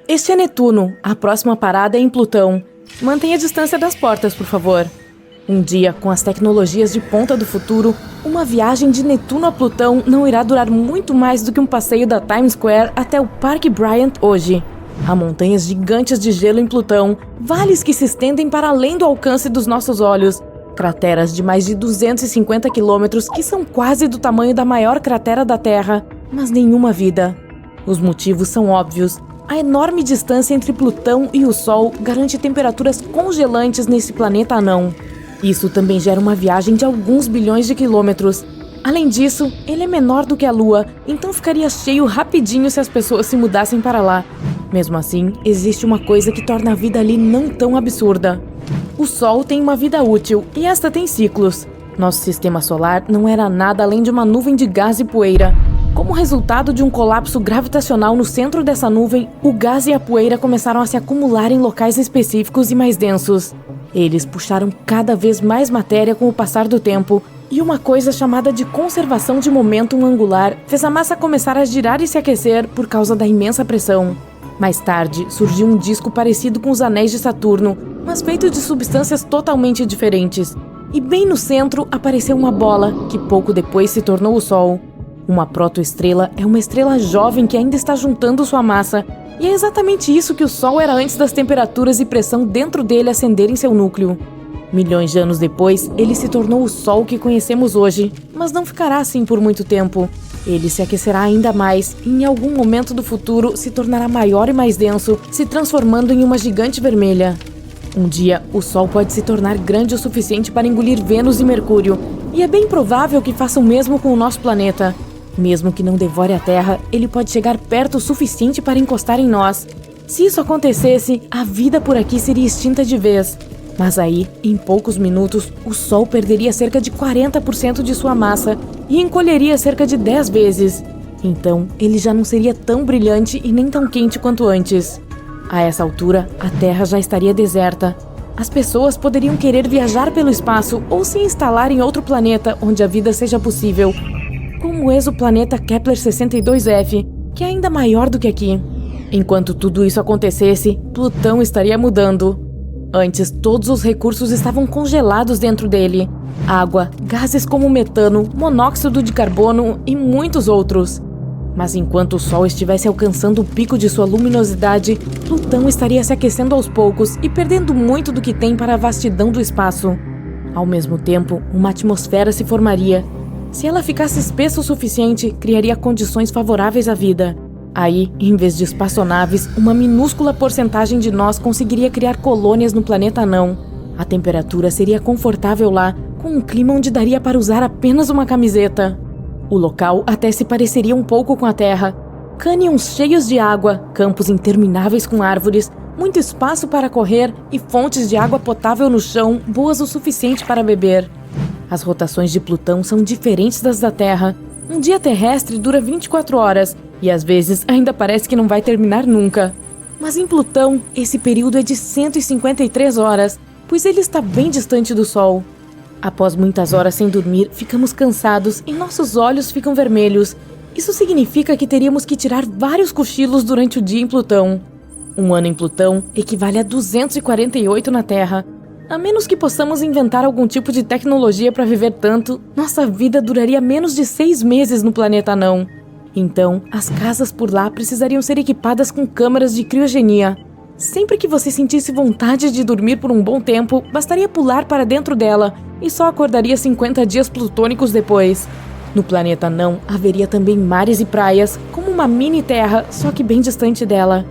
Este é Netuno. A próxima parada é em Plutão. Mantenha a distância das portas, por favor. Um dia, com as tecnologias de ponta do futuro, uma viagem de Netuno a Plutão não irá durar muito mais do que um passeio da Times Square até o Parque Bryant hoje. Há montanhas gigantes de gelo em Plutão, vales que se estendem para além do alcance dos nossos olhos, crateras de mais de 250 quilômetros que são quase do tamanho da maior cratera da Terra, mas nenhuma vida. Os motivos são óbvios. A enorme distância entre Plutão e o Sol garante temperaturas congelantes nesse planeta anão. Isso também gera uma viagem de alguns bilhões de quilômetros. Além disso, ele é menor do que a Lua, então ficaria cheio rapidinho se as pessoas se mudassem para lá. Mesmo assim, existe uma coisa que torna a vida ali não tão absurda. O Sol tem uma vida útil e esta tem ciclos. Nosso sistema solar não era nada além de uma nuvem de gás e poeira. Como resultado de um colapso gravitacional no centro dessa nuvem, o gás e a poeira começaram a se acumular em locais específicos e mais densos. Eles puxaram cada vez mais matéria com o passar do tempo, e uma coisa chamada de conservação de momentum angular fez a massa começar a girar e se aquecer por causa da imensa pressão. Mais tarde, surgiu um disco parecido com os anéis de Saturno, mas feito de substâncias totalmente diferentes. E bem no centro apareceu uma bola, que pouco depois se tornou o Sol. Uma protoestrela é uma estrela jovem que ainda está juntando sua massa, e é exatamente isso que o Sol era antes das temperaturas e pressão dentro dele acenderem seu núcleo. Milhões de anos depois, ele se tornou o Sol que conhecemos hoje, mas não ficará assim por muito tempo. Ele se aquecerá ainda mais e em algum momento do futuro se tornará maior e mais denso, se transformando em uma gigante vermelha. Um dia, o Sol pode se tornar grande o suficiente para engolir Vênus e Mercúrio, e é bem provável que faça o mesmo com o nosso planeta. Mesmo que não devore a Terra, ele pode chegar perto o suficiente para encostar em nós. Se isso acontecesse, a vida por aqui seria extinta de vez. Mas aí, em poucos minutos, o Sol perderia cerca de 40% de sua massa e encolheria cerca de 10 vezes. Então, ele já não seria tão brilhante e nem tão quente quanto antes. A essa altura, a Terra já estaria deserta. As pessoas poderiam querer viajar pelo espaço ou se instalar em outro planeta onde a vida seja possível, como o exoplaneta Kepler-62f, que é ainda maior do que aqui. Enquanto tudo isso acontecesse, Plutão estaria mudando. Antes, todos os recursos estavam congelados dentro dele. Água, gases como metano, monóxido de carbono e muitos outros. Mas enquanto o Sol estivesse alcançando o pico de sua luminosidade, Plutão estaria se aquecendo aos poucos e perdendo muito do que tem para a vastidão do espaço. Ao mesmo tempo, uma atmosfera se formaria. Se ela ficasse espessa o suficiente, criaria condições favoráveis à vida. Aí, em vez de espaçonaves, uma minúscula porcentagem de nós conseguiria criar colônias no planeta anão. A temperatura seria confortável lá, com um clima onde daria para usar apenas uma camiseta. O local até se pareceria um pouco com a Terra. Cânions cheios de água, campos intermináveis com árvores, muito espaço para correr e fontes de água potável no chão, boas o suficiente para beber. As rotações de Plutão são diferentes das da Terra. Um dia terrestre dura 24 horas e às vezes ainda parece que não vai terminar nunca. Mas em Plutão, esse período é de 153 horas, pois ele está bem distante do Sol. Após muitas horas sem dormir, ficamos cansados e nossos olhos ficam vermelhos. Isso significa que teríamos que tirar vários cochilos durante o dia em Plutão. Um ano em Plutão equivale a 248 na Terra. A menos que possamos inventar algum tipo de tecnologia para viver tanto, nossa vida duraria menos de 6 meses no planeta anão. Então, as casas por lá precisariam ser equipadas com câmaras de criogenia. Sempre que você sentisse vontade de dormir por um bom tempo, bastaria pular para dentro dela e só acordaria 50 dias plutônicos depois. No planeta anão, haveria também mares e praias, como uma mini-terra, só que bem distante dela.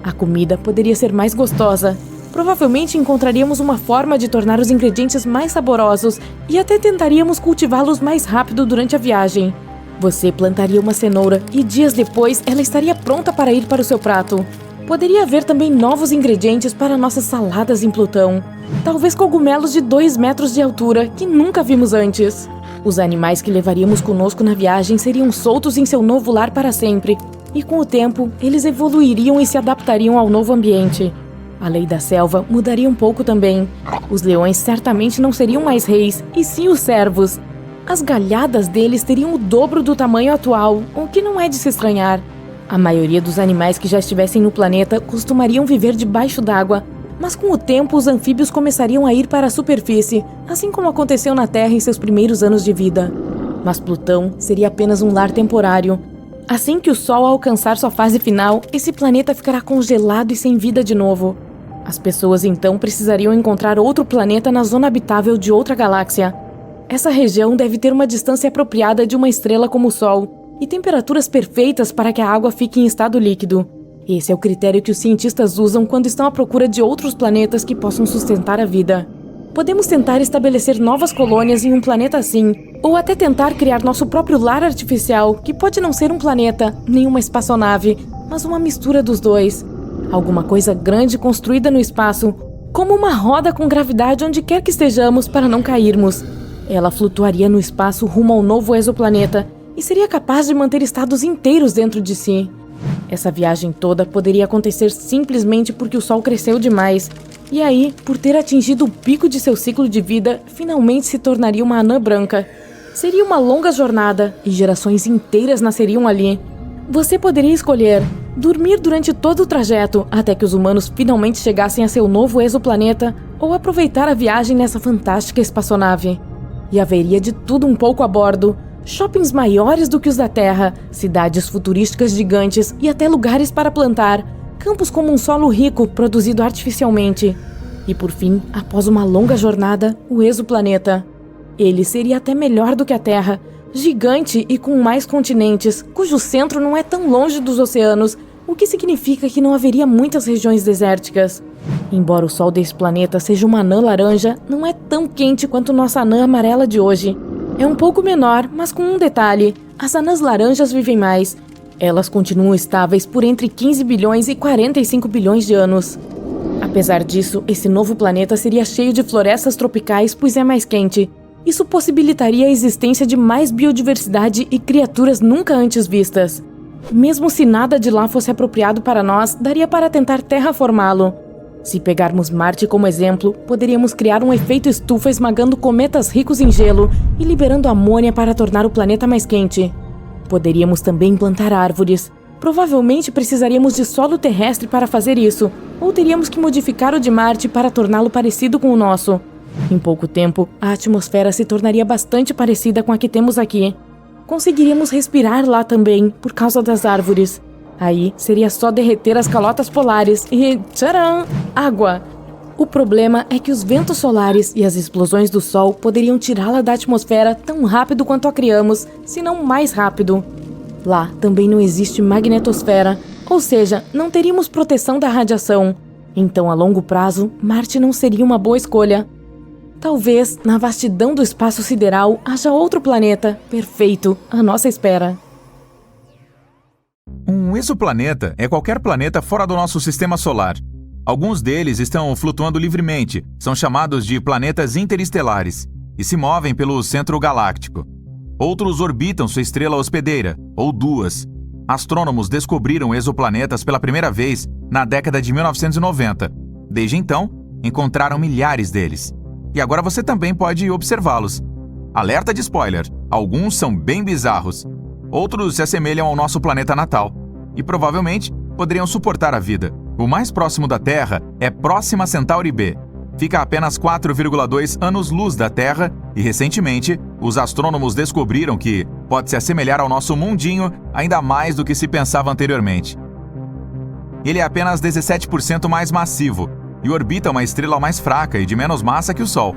A comida poderia ser mais gostosa. Provavelmente encontraríamos uma forma de tornar os ingredientes mais saborosos e até tentaríamos cultivá-los mais rápido durante a viagem. Você plantaria uma cenoura e dias depois ela estaria pronta para ir para o seu prato. Poderia haver também novos ingredientes para nossas saladas em Plutão. Talvez cogumelos de 2 metros de altura que nunca vimos antes. Os animais que levaríamos conosco na viagem seriam soltos em seu novo lar para sempre. E com o tempo, eles evoluiriam e se adaptariam ao novo ambiente. A lei da selva mudaria um pouco também. Os leões certamente não seriam mais reis, e sim os servos. As galhadas deles teriam o dobro do tamanho atual, o que não é de se estranhar. A maioria dos animais que já estivessem no planeta costumariam viver debaixo d'água, mas com o tempo os anfíbios começariam a ir para a superfície, assim como aconteceu na Terra em seus primeiros anos de vida. Mas Plutão seria apenas um lar temporário. Assim que o Sol alcançar sua fase final, esse planeta ficará congelado e sem vida de novo. As pessoas então precisariam encontrar outro planeta na zona habitável de outra galáxia. Essa região deve ter uma distância apropriada de uma estrela como o Sol e temperaturas perfeitas para que a água fique em estado líquido. Esse é o critério que os cientistas usam quando estão à procura de outros planetas que possam sustentar a vida. Podemos tentar estabelecer novas colônias em um planeta assim, ou até tentar criar nosso próprio lar artificial, que pode não ser um planeta, nem uma espaçonave, mas uma mistura dos dois. Alguma coisa grande construída no espaço, como uma roda com gravidade onde quer que estejamos para não cairmos. Ela flutuaria no espaço rumo ao novo exoplaneta e seria capaz de manter estados inteiros dentro de si. Essa viagem toda poderia acontecer simplesmente porque o Sol cresceu demais. E aí, por ter atingido o pico de seu ciclo de vida, finalmente se tornaria uma anã branca. Seria uma longa jornada e gerações inteiras nasceriam ali. Você poderia escolher dormir durante todo o trajeto até que os humanos finalmente chegassem a seu novo exoplaneta ou aproveitar a viagem nessa fantástica espaçonave. E haveria de tudo um pouco a bordo. Shoppings maiores do que os da Terra, cidades futurísticas gigantes e até lugares para plantar, campos como um solo rico produzido artificialmente. E por fim, após uma longa jornada, o exoplaneta. Ele seria até melhor do que a Terra, gigante e com mais continentes, cujo centro não é tão longe dos oceanos, o que significa que não haveria muitas regiões desérticas. Embora o Sol desse planeta seja uma anã laranja, não é tão quente quanto nossa anã amarela de hoje. É um pouco menor, mas com um detalhe: as anãs laranjas vivem mais. Elas continuam estáveis por entre 15 bilhões e 45 bilhões de anos. Apesar disso, esse novo planeta seria cheio de florestas tropicais, pois é mais quente. Isso possibilitaria a existência de mais biodiversidade e criaturas nunca antes vistas. Mesmo se nada de lá fosse apropriado para nós, daria para tentar terraformá-lo. Se pegarmos Marte como exemplo, poderíamos criar um efeito estufa esmagando cometas ricos em gelo e liberando amônia para tornar o planeta mais quente. Poderíamos também plantar árvores. Provavelmente precisaríamos de solo terrestre para fazer isso, ou teríamos que modificar o de Marte para torná-lo parecido com o nosso. Em pouco tempo, a atmosfera se tornaria bastante parecida com a que temos aqui. Conseguiríamos respirar lá também, por causa das árvores. Aí seria só derreter as calotas polares e, tcharam, água! O problema é que os ventos solares e as explosões do Sol poderiam tirá-la da atmosfera tão rápido quanto a criamos, se não mais rápido. Lá também não existe magnetosfera, ou seja, não teríamos proteção da radiação. Então, a longo prazo, Marte não seria uma boa escolha. Talvez, na vastidão do espaço sideral, haja outro planeta, perfeito, à nossa espera. Um exoplaneta é qualquer planeta fora do nosso sistema solar. Alguns deles estão flutuando livremente, são chamados de planetas interestelares, e se movem pelo centro galáctico. Outros orbitam sua estrela hospedeira, ou duas. Astrônomos descobriram exoplanetas pela primeira vez na década de 1990. Desde então, encontraram milhares deles. E agora você também pode observá-los. Alerta de spoiler, alguns são bem bizarros. Outros se assemelham ao nosso planeta natal e provavelmente poderiam suportar a vida. O mais próximo da Terra é Próxima Centauri B. Fica a apenas 4,2 anos-luz da Terra e, recentemente, os astrônomos descobriram que pode se assemelhar ao nosso mundinho ainda mais do que se pensava anteriormente. Ele é apenas 17% mais massivo e orbita uma estrela mais fraca e de menos massa que o Sol.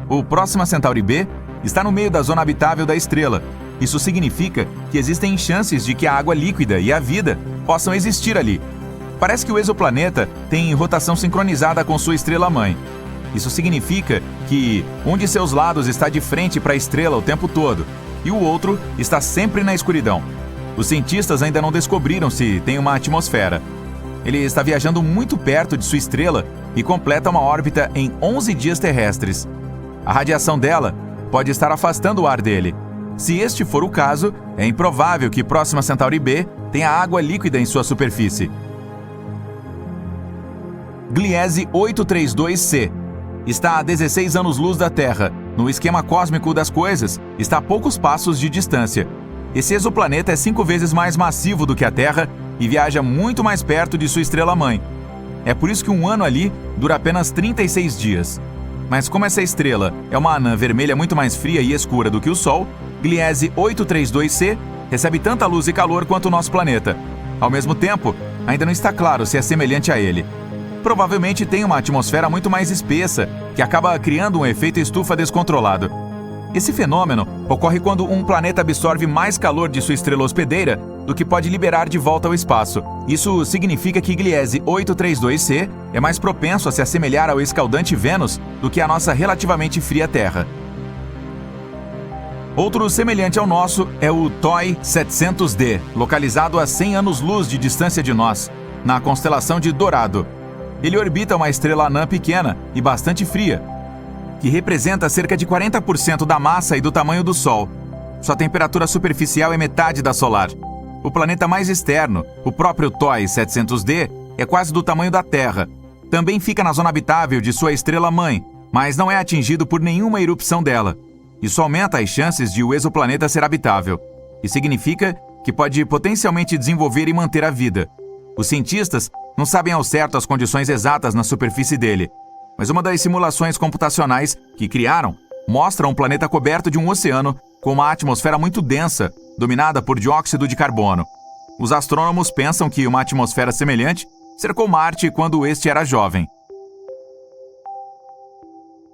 O Próxima Centauri B está no meio da zona habitável da estrela. Isso significa que existem chances de que a água líquida e a vida possam existir ali. Parece que o exoplaneta tem rotação sincronizada com sua estrela-mãe. Isso significa que um de seus lados está de frente para a estrela o tempo todo e o outro está sempre na escuridão. Os cientistas ainda não descobriram se tem uma atmosfera. Ele está viajando muito perto de sua estrela e completa uma órbita em 11 dias terrestres. A radiação dela pode estar afastando o ar dele. Se este for o caso, é improvável que Próxima Centauri B tenha água líquida em sua superfície. Gliese 832c está a 16 anos-luz da Terra. No esquema cósmico das coisas, está a poucos passos de distância. Esse exoplaneta é 5 vezes mais massivo do que a Terra e viaja muito mais perto de sua estrela-mãe. É por isso que um ano ali dura apenas 36 dias. Mas como essa estrela é uma anã vermelha muito mais fria e escura do que o Sol, Gliese 832c recebe tanta luz e calor quanto o nosso planeta. Ao mesmo tempo, ainda não está claro se é semelhante a ele. Provavelmente tem uma atmosfera muito mais espessa, que acaba criando um efeito estufa descontrolado. Esse fenômeno ocorre quando um planeta absorve mais calor de sua estrela hospedeira do que pode liberar de volta ao espaço. Isso significa que Gliese 832c é mais propenso a se assemelhar ao escaldante Vênus do que a nossa relativamente fria Terra. Outro semelhante ao nosso é o TOI 700d, localizado a 100 anos-luz de distância de nós, na constelação de Dorado. Ele orbita uma estrela anã pequena e bastante fria, que representa cerca de 40% da massa e do tamanho do Sol. Sua temperatura superficial é metade da solar. O planeta mais externo, o próprio TOI 700d, é quase do tamanho da Terra. Também fica na zona habitável de sua estrela-mãe, mas não é atingido por nenhuma erupção dela. Isso aumenta as chances de o exoplaneta ser habitável. E significa que pode potencialmente desenvolver e manter a vida. Os cientistas não sabem ao certo as condições exatas na superfície dele, mas uma das simulações computacionais que criaram mostra um planeta coberto de um oceano com uma atmosfera muito densa, dominada por dióxido de carbono. Os astrônomos pensam que uma atmosfera semelhante cercou Marte quando este era jovem.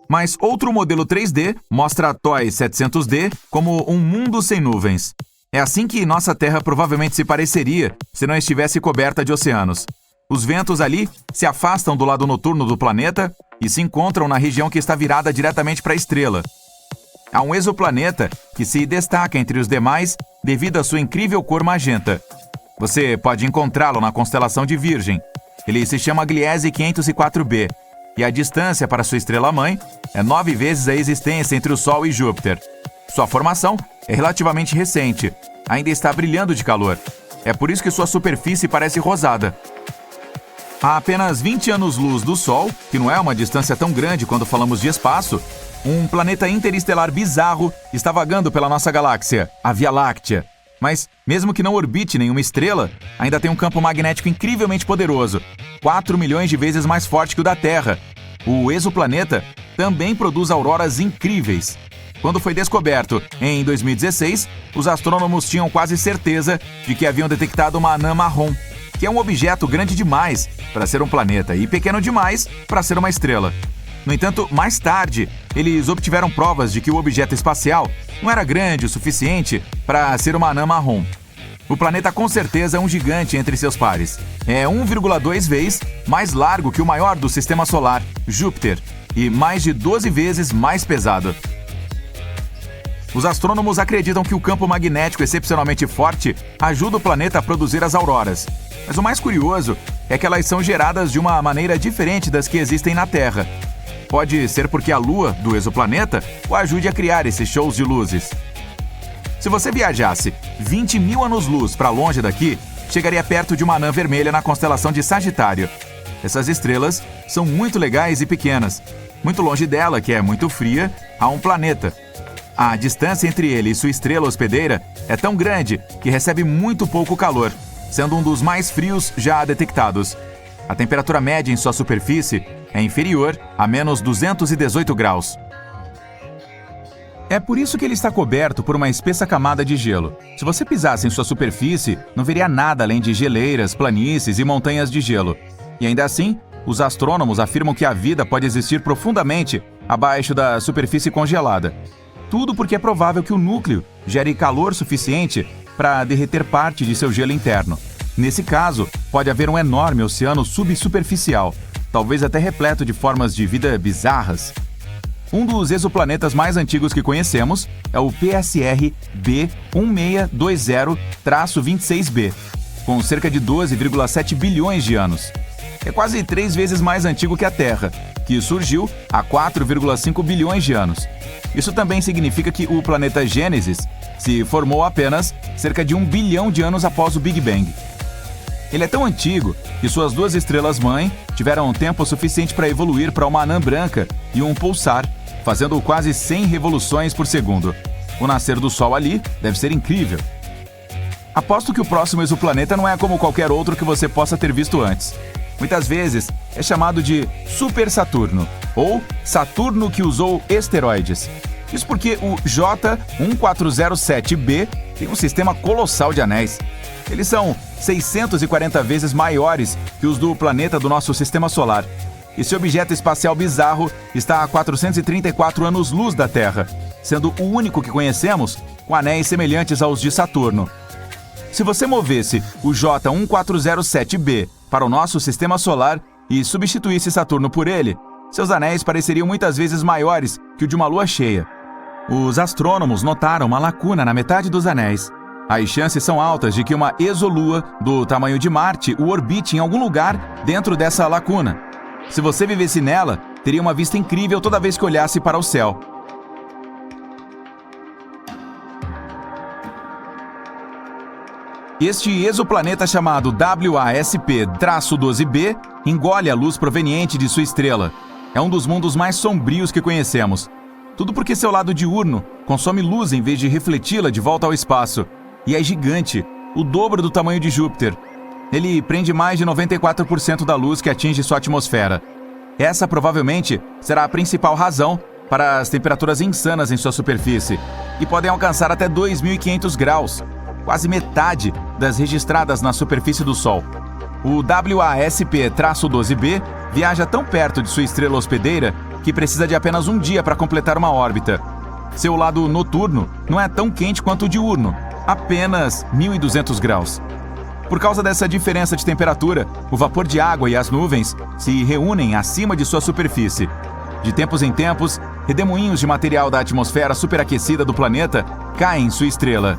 Mas outro modelo 3D mostra a TOI 700d como um mundo sem nuvens. É assim que nossa Terra provavelmente se pareceria se não estivesse coberta de oceanos. Os ventos ali se afastam do lado noturno do planeta e se encontram na região que está virada diretamente para a estrela. Há um exoplaneta que se destaca entre os demais devido à sua incrível cor magenta. Você pode encontrá-lo na constelação de Virgem. Ele se chama Gliese 504b e a distância para sua estrela-mãe é 9 vezes a existência entre o Sol e Júpiter. Sua formação é relativamente recente, ainda está brilhando de calor. É por isso que sua superfície parece rosada. A apenas 20 anos-luz do Sol, que não é uma distância tão grande quando falamos de espaço, um planeta interestelar bizarro está vagando pela nossa galáxia, a Via Láctea. Mas, mesmo que não orbite nenhuma estrela, ainda tem um campo magnético incrivelmente poderoso, 4 milhões de vezes mais forte que o da Terra. O exoplaneta também produz auroras incríveis. Quando foi descoberto, em 2016, os astrônomos tinham quase certeza de que haviam detectado uma anã marrom, que é um objeto grande demais para ser um planeta e pequeno demais para ser uma estrela. No entanto, mais tarde, eles obtiveram provas de que o objeto espacial não era grande o suficiente para ser uma anã marrom. O planeta com certeza é um gigante entre seus pares. É 1,2 vezes mais largo que o maior do Sistema Solar, Júpiter, e mais de 12 vezes mais pesado. Os astrônomos acreditam que o campo magnético excepcionalmente forte ajuda o planeta a produzir as auroras. Mas o mais curioso é que elas são geradas de uma maneira diferente das que existem na Terra. Pode ser porque a Lua do exoplaneta o ajude a criar esses shows de luzes. Se você viajasse 20 mil anos-luz para longe daqui, chegaria perto de uma anã vermelha na constelação de Sagitário. Essas estrelas são muito legais e pequenas. Muito longe dela, que é muito fria, há um planeta. A distância entre ele e sua estrela hospedeira é tão grande que recebe muito pouco calor, sendo um dos mais frios já detectados. A temperatura média em sua superfície é inferior a menos 218 graus. É por isso que ele está coberto por uma espessa camada de gelo. Se você pisasse em sua superfície, não veria nada além de geleiras, planícies e montanhas de gelo. E ainda assim, os astrônomos afirmam que a vida pode existir profundamente abaixo da superfície congelada. Tudo porque é provável que o núcleo gere calor suficiente para derreter parte de seu gelo interno. Nesse caso, pode haver um enorme oceano subsuperficial, talvez até repleto de formas de vida bizarras. Um dos exoplanetas mais antigos que conhecemos é o PSR B1620-26b, com cerca de 12,7 bilhões de anos. É quase 3 vezes mais antigo que a Terra, que surgiu há 4,5 bilhões de anos. Isso também significa que o planeta Gênesis se formou apenas cerca de 1 bilhão de anos após o Big Bang. Ele é tão antigo que suas duas estrelas-mãe tiveram tempo suficiente para evoluir para uma anã branca e um pulsar, fazendo quase 100 revoluções por segundo. O nascer do Sol ali deve ser incrível. Aposto que o próximo exoplaneta não é como qualquer outro que você possa ter visto antes. Muitas vezes é chamado de Super Saturno, ou Saturno que usou esteroides. Isso porque o J1407b tem um sistema colossal de anéis. Eles são 640 vezes maiores que os do planeta do nosso sistema solar. Esse objeto espacial bizarro está a 434 anos-luz da Terra, sendo o único que conhecemos com anéis semelhantes aos de Saturno. Se você movesse o J1407b para o nosso sistema solar e substituísse Saturno por ele, seus anéis pareceriam muitas vezes maiores que o de uma lua cheia. Os astrônomos notaram uma lacuna na metade dos anéis. As chances são altas de que uma exolua do tamanho de Marte o orbite em algum lugar dentro dessa lacuna. Se você vivesse nela, teria uma vista incrível toda vez que olhasse para o céu. Este exoplaneta chamado WASP-12b engole a luz proveniente de sua estrela. É um dos mundos mais sombrios que conhecemos. Tudo porque seu lado diurno consome luz em vez de refleti-la de volta ao espaço. E é gigante, o dobro do tamanho de Júpiter. Ele prende mais de 94% da luz que atinge sua atmosfera. Essa provavelmente será a principal razão para as temperaturas insanas em sua superfície, e podem alcançar até 2.500 graus, quase metade das registradas na superfície do Sol. O WASP-12b viaja tão perto de sua estrela hospedeira que precisa de apenas um dia para completar uma órbita. Seu lado noturno não é tão quente quanto o diurno, apenas 1.200 graus. Por causa dessa diferença de temperatura, o vapor de água e as nuvens se reúnem acima de sua superfície. De tempos em tempos, redemoinhos de material da atmosfera superaquecida do planeta caem em sua estrela.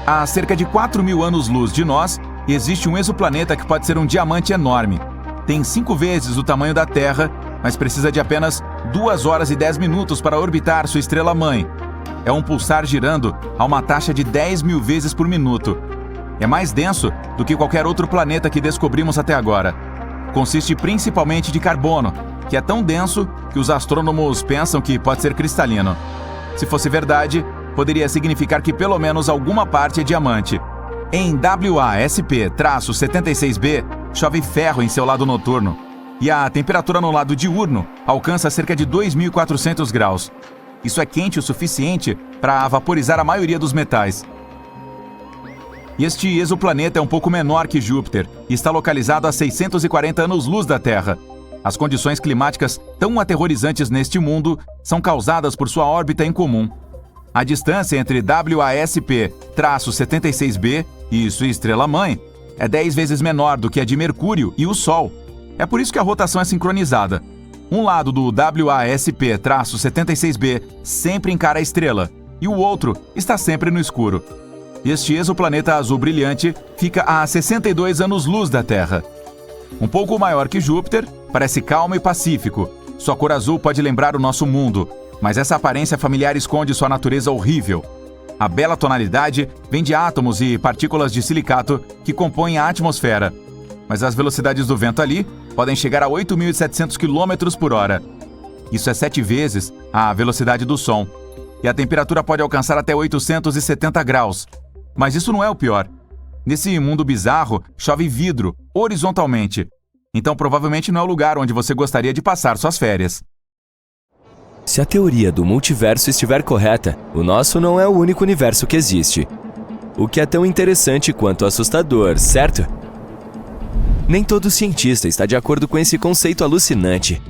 Há cerca de 4.000 anos-luz de nós, existe um exoplaneta que pode ser um diamante enorme. Tem 5 vezes o tamanho da Terra, mas precisa de apenas 2 horas e 10 minutos para orbitar sua estrela-mãe. É um pulsar girando a uma taxa de 10.000 vezes por minuto. É mais denso do que qualquer outro planeta que descobrimos até agora. Consiste principalmente de carbono, que é tão denso que os astrônomos pensam que pode ser cristalino. Se fosse verdade, poderia significar que pelo menos alguma parte é diamante. Em WASP-76b, chove ferro em seu lado noturno, e a temperatura no lado diurno alcança cerca de 2.400 graus. Isso é quente o suficiente para vaporizar a maioria dos metais. Este exoplaneta é um pouco menor que Júpiter e está localizado a 640 anos-luz da Terra. As condições climáticas tão aterrorizantes neste mundo são causadas por sua órbita incomum. A distância entre WASP-76b e sua estrela-mãe é 10 vezes menor do que a de Mercúrio e o Sol. É por isso que a rotação é sincronizada. Um lado do WASP-76b sempre encara a estrela, e o outro está sempre no escuro. Este exoplaneta azul brilhante fica a 62 anos-luz da Terra. Um pouco maior que Júpiter, parece calmo e pacífico. Sua cor azul pode lembrar o nosso mundo, mas essa aparência familiar esconde sua natureza horrível. A bela tonalidade vem de átomos e partículas de silicato que compõem a atmosfera. Mas as velocidades do vento ali podem chegar a 8.700 km por hora. Isso é 7 vezes a velocidade do som. E a temperatura pode alcançar até 870 graus. Mas isso não é o pior. Nesse mundo bizarro, chove vidro, horizontalmente. Então provavelmente não é o lugar onde você gostaria de passar suas férias. Se a teoria do multiverso estiver correta, o nosso não é o único universo que existe. O que é tão interessante quanto assustador, certo? Nem todo cientista está de acordo com esse conceito alucinante.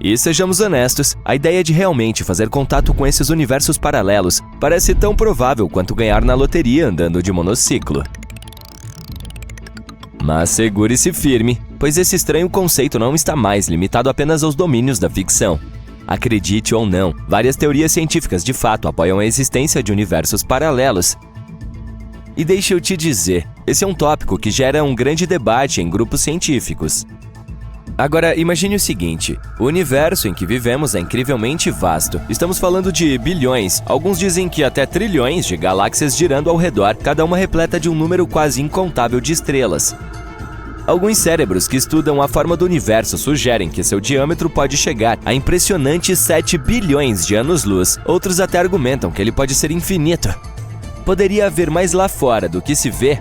E sejamos honestos, a ideia de realmente fazer contato com esses universos paralelos parece tão provável quanto ganhar na loteria andando de monociclo. Mas segure-se firme, pois esse estranho conceito não está mais limitado apenas aos domínios da ficção. Acredite ou não, várias teorias científicas de fato apoiam a existência de universos paralelos. E deixa eu te dizer, esse é um tópico que gera um grande debate em grupos científicos. Agora, imagine o seguinte, o universo em que vivemos é incrivelmente vasto. Estamos falando de bilhões, alguns dizem que até trilhões de galáxias girando ao redor, cada uma repleta de um número quase incontável de estrelas. Alguns cérebros que estudam a forma do universo sugerem que seu diâmetro pode chegar a impressionantes 7 bilhões de anos-luz. Outros até argumentam que ele pode ser infinito. Poderia haver mais lá fora do que se vê?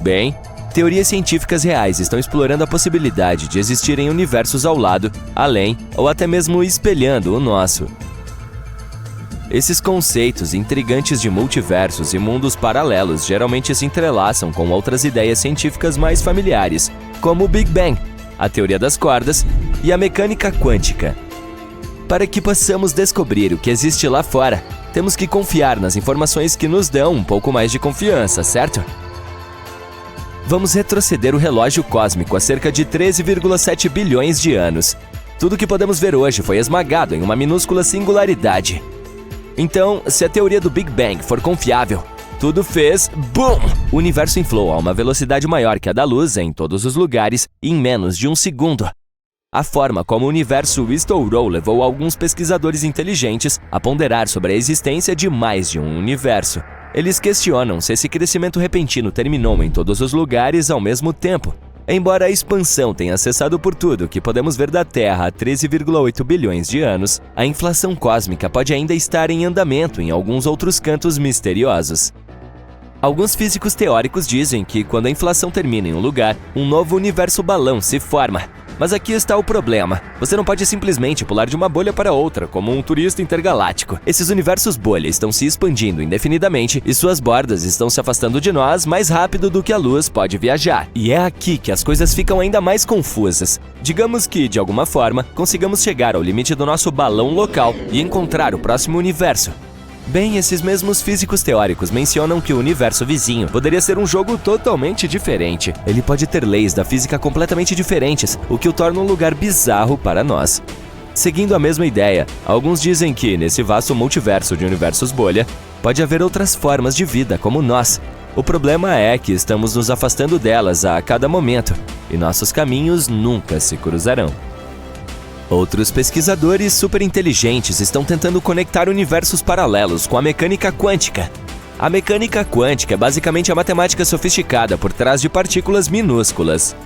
Bem, teorias científicas reais estão explorando a possibilidade de existirem universos ao lado, além ou até mesmo espelhando o nosso. Esses conceitos intrigantes de multiversos e mundos paralelos geralmente se entrelaçam com outras ideias científicas mais familiares, como o Big Bang, a teoria das cordas e a mecânica quântica. Para que possamos descobrir o que existe lá fora, temos que confiar nas informações que nos dão um pouco mais de confiança, certo? Vamos retroceder o relógio cósmico a cerca de 13,7 bilhões de anos. Tudo que podemos ver hoje foi esmagado em uma minúscula singularidade. Então, se a teoria do Big Bang for confiável, tudo fez BOOM! O universo inflou a uma velocidade maior que a da luz em todos os lugares em menos de um segundo. A forma como o universo estourou levou alguns pesquisadores inteligentes a ponderar sobre a existência de mais de um universo. Eles questionam se esse crescimento repentino terminou em todos os lugares ao mesmo tempo. Embora a expansão tenha cessado por tudo que podemos ver da Terra há 13,8 bilhões de anos, a inflação cósmica pode ainda estar em andamento em alguns outros cantos misteriosos. Alguns físicos teóricos dizem que quando a inflação termina em um lugar, um novo universo balão se forma. Mas aqui está o problema. Você não pode simplesmente pular de uma bolha para outra, como um turista intergaláctico. Esses universos bolha estão se expandindo indefinidamente e suas bordas estão se afastando de nós mais rápido do que a luz pode viajar. E é aqui que as coisas ficam ainda mais confusas. Digamos que, de alguma forma, consigamos chegar ao limite do nosso balão local e encontrar o próximo universo. Bem, esses mesmos físicos teóricos mencionam que o universo vizinho poderia ser um jogo totalmente diferente. Ele pode ter leis da física completamente diferentes, o que o torna um lugar bizarro para nós. Seguindo a mesma ideia, alguns dizem que, nesse vasto multiverso de universos bolha, pode haver outras formas de vida como nós. O problema é que estamos nos afastando delas a cada momento, e nossos caminhos nunca se cruzarão. Outros pesquisadores superinteligentes estão tentando conectar universos paralelos com a mecânica quântica. A mecânica quântica é basicamente a matemática sofisticada por trás de partículas minúsculas.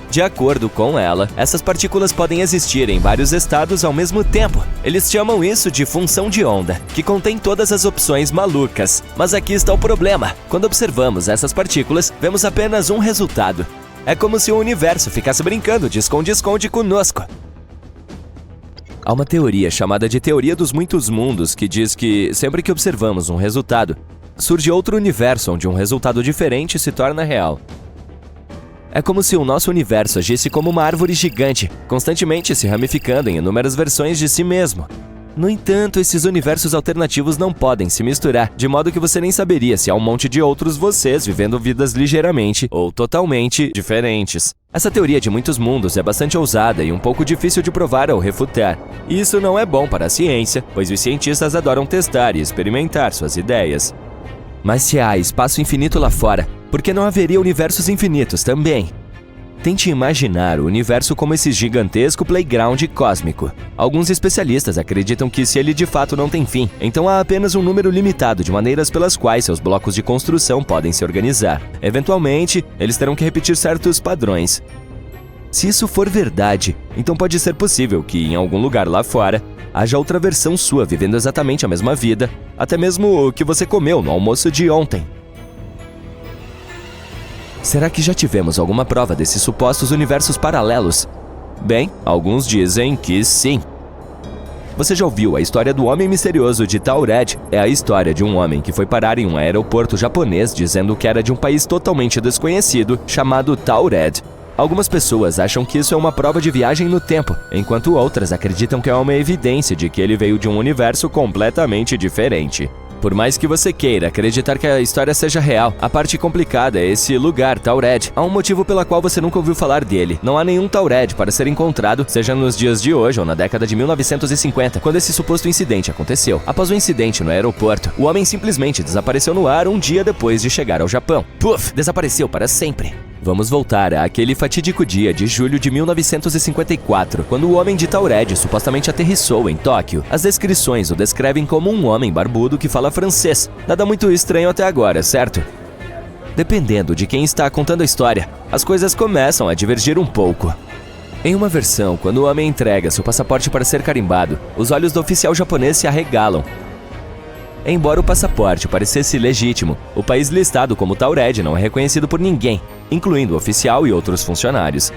De acordo com ela, essas partículas podem existir em vários estados ao mesmo tempo. Eles chamam isso de função de onda, que contém todas as opções malucas. Mas aqui está o problema. Quando observamos essas partículas, vemos apenas um resultado. É como se o universo ficasse brincando de esconde-esconde conosco. Há uma teoria chamada de teoria dos muitos mundos que diz que, sempre que observamos um resultado, surge outro universo onde um resultado diferente se torna real. É como se o nosso universo agisse como uma árvore gigante, constantemente se ramificando em inúmeras versões de si mesmo. No entanto, esses universos alternativos não podem se misturar, de modo que você nem saberia se há um monte de outros vocês vivendo vidas ligeiramente ou totalmente diferentes. Essa teoria de muitos mundos é bastante ousada e um pouco difícil de provar ou refutar. E isso não é bom para a ciência, pois os cientistas adoram testar e experimentar suas ideias. Mas se há espaço infinito lá fora, por que não haveria universos infinitos também? Tente imaginar o universo como esse gigantesco playground cósmico. Alguns especialistas acreditam que se ele de fato não tem fim, então há apenas um número limitado de maneiras pelas quais seus blocos de construção podem se organizar. Eventualmente, eles terão que repetir certos padrões. Se isso for verdade, então pode ser possível que, em algum lugar lá fora, haja outra versão sua vivendo exatamente a mesma vida, até mesmo o que você comeu no almoço de ontem. Será que já tivemos alguma prova desses supostos universos paralelos? Bem, alguns dizem que sim. Você já ouviu a história do Homem Misterioso de Taured? É a história de um homem que foi parar em um aeroporto japonês dizendo que era de um país totalmente desconhecido chamado Taured. Algumas pessoas acham que isso é uma prova de viagem no tempo, enquanto outras acreditam que é uma evidência de que ele veio de um universo completamente diferente. Por mais que você queira acreditar que a história seja real, a parte complicada é esse lugar, Taured. Há um motivo pelo qual você nunca ouviu falar dele. Não há nenhum Taured para ser encontrado, seja nos dias de hoje ou na década de 1950, quando esse suposto incidente aconteceu. Após o incidente no aeroporto, o homem simplesmente desapareceu no ar um dia depois de chegar ao Japão. Puf! Desapareceu para sempre. Vamos voltar àquele fatídico dia de julho de 1954, quando o homem de Taured supostamente aterrissou em Tóquio. As descrições o descrevem como um homem barbudo que fala francês. Nada muito estranho até agora, certo? Dependendo de quem está contando a história, as coisas começam a divergir um pouco. Em uma versão, quando o homem entrega seu passaporte para ser carimbado, os olhos do oficial japonês se arregalam. Embora o passaporte parecesse legítimo, o país listado como Taured não é reconhecido por ninguém, incluindo o oficial e outros funcionários.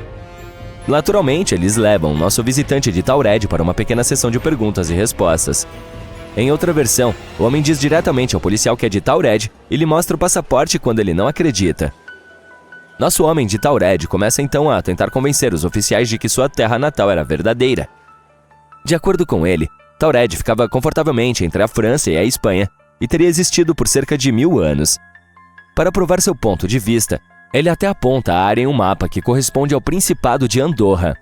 Naturalmente, eles levam o nosso visitante de Taured para uma pequena sessão de perguntas e respostas. Em outra versão, o homem diz diretamente ao policial que é de Taured e lhe mostra o passaporte quando ele não acredita. Nosso homem de Taured começa então a tentar convencer os oficiais de que sua terra natal era verdadeira. De acordo com ele, Taured ficava confortavelmente entre a França e a Espanha e teria existido por cerca de 1000 anos. Para provar seu ponto de vista, ele até aponta a área em um mapa que corresponde ao Principado de Andorra.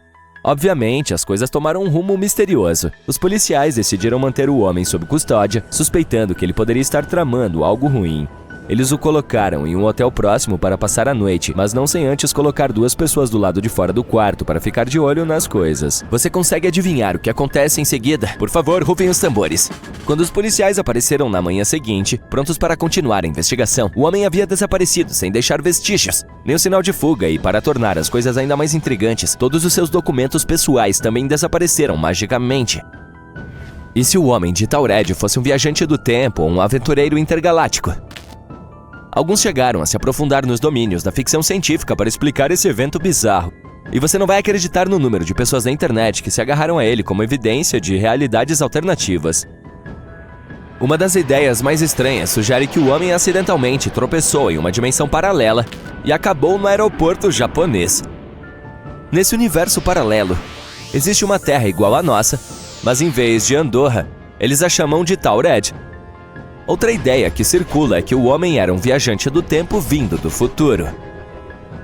Obviamente, as coisas tomaram um rumo misterioso. Os policiais decidiram manter o homem sob custódia, suspeitando que ele poderia estar tramando algo ruim. Eles o colocaram em um hotel próximo para passar a noite, mas não sem antes colocar 2 pessoas do lado de fora do quarto para ficar de olho nas coisas. Você consegue adivinhar o que acontece em seguida? Por favor, rufem os tambores. Quando os policiais apareceram na manhã seguinte, prontos para continuar a investigação, o homem havia desaparecido sem deixar vestígios, nem um sinal de fuga, e para tornar as coisas ainda mais intrigantes, todos os seus documentos pessoais também desapareceram magicamente. E se o homem de Taured fosse um viajante do tempo ou um aventureiro intergaláctico? Alguns chegaram a se aprofundar nos domínios da ficção científica para explicar esse evento bizarro. E você não vai acreditar no número de pessoas na internet que se agarraram a ele como evidência de realidades alternativas. Uma das ideias mais estranhas sugere que o homem acidentalmente tropeçou em uma dimensão paralela e acabou no aeroporto japonês. Nesse universo paralelo, existe uma Terra igual à nossa, mas em vez de Andorra, eles a chamam de Taured. Outra ideia que circula é que o homem era um viajante do tempo vindo do futuro.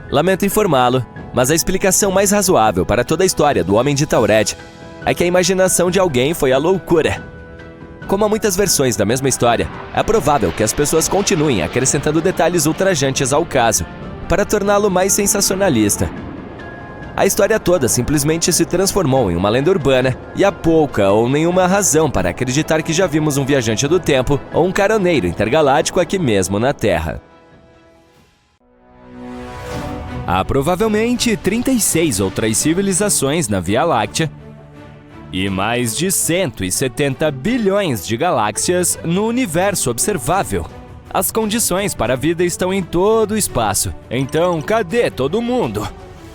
Lamento informá-lo, mas a explicação mais razoável para toda a história do homem de Taured é que a imaginação de alguém foi a loucura. Como há muitas versões da mesma história, é provável que as pessoas continuem acrescentando detalhes ultrajantes ao caso, para torná-lo mais sensacionalista. A história toda simplesmente se transformou em uma lenda urbana e há pouca ou nenhuma razão para acreditar que já vimos um viajante do tempo ou um caroneiro intergaláctico aqui mesmo na Terra. Há provavelmente 36 outras civilizações na Via Láctea e mais de 170 bilhões de galáxias no universo observável. As condições para a vida estão em todo o espaço, então cadê todo mundo?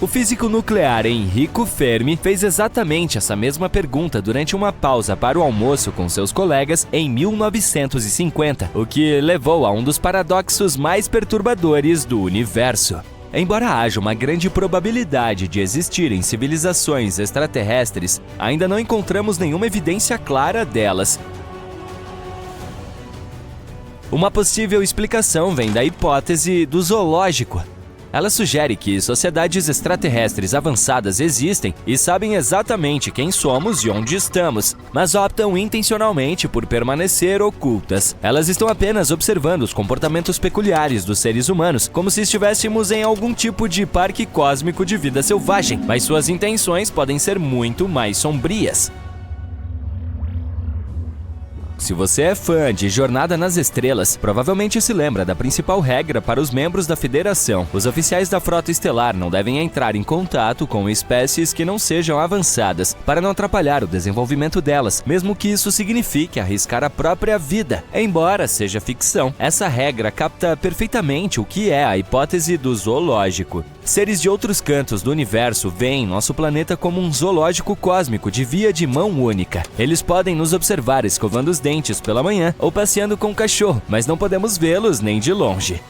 O físico nuclear Enrico Fermi fez exatamente essa mesma pergunta durante uma pausa para o almoço com seus colegas em 1950, o que levou a um dos paradoxos mais perturbadores do universo. Embora haja uma grande probabilidade de existirem civilizações extraterrestres, ainda não encontramos nenhuma evidência clara delas. Uma possível explicação vem da hipótese do zoológico. Ela sugere que sociedades extraterrestres avançadas existem e sabem exatamente quem somos e onde estamos, mas optam intencionalmente por permanecer ocultas. Elas estão apenas observando os comportamentos peculiares dos seres humanos, como se estivéssemos em algum tipo de parque cósmico de vida selvagem, mas suas intenções podem ser muito mais sombrias. Se você é fã de Jornada nas Estrelas, provavelmente se lembra da principal regra para os membros da Federação. Os oficiais da Frota Estelar não devem entrar em contato com espécies que não sejam avançadas, para não atrapalhar o desenvolvimento delas, mesmo que isso signifique arriscar a própria vida. Embora seja ficção, essa regra capta perfeitamente o que é a hipótese do zoológico. Seres de outros cantos do universo veem nosso planeta como um zoológico cósmico de via de mão única. Eles podem nos observar escovando os dentes pela manhã ou passeando com o cachorro, mas não podemos vê-los nem de longe.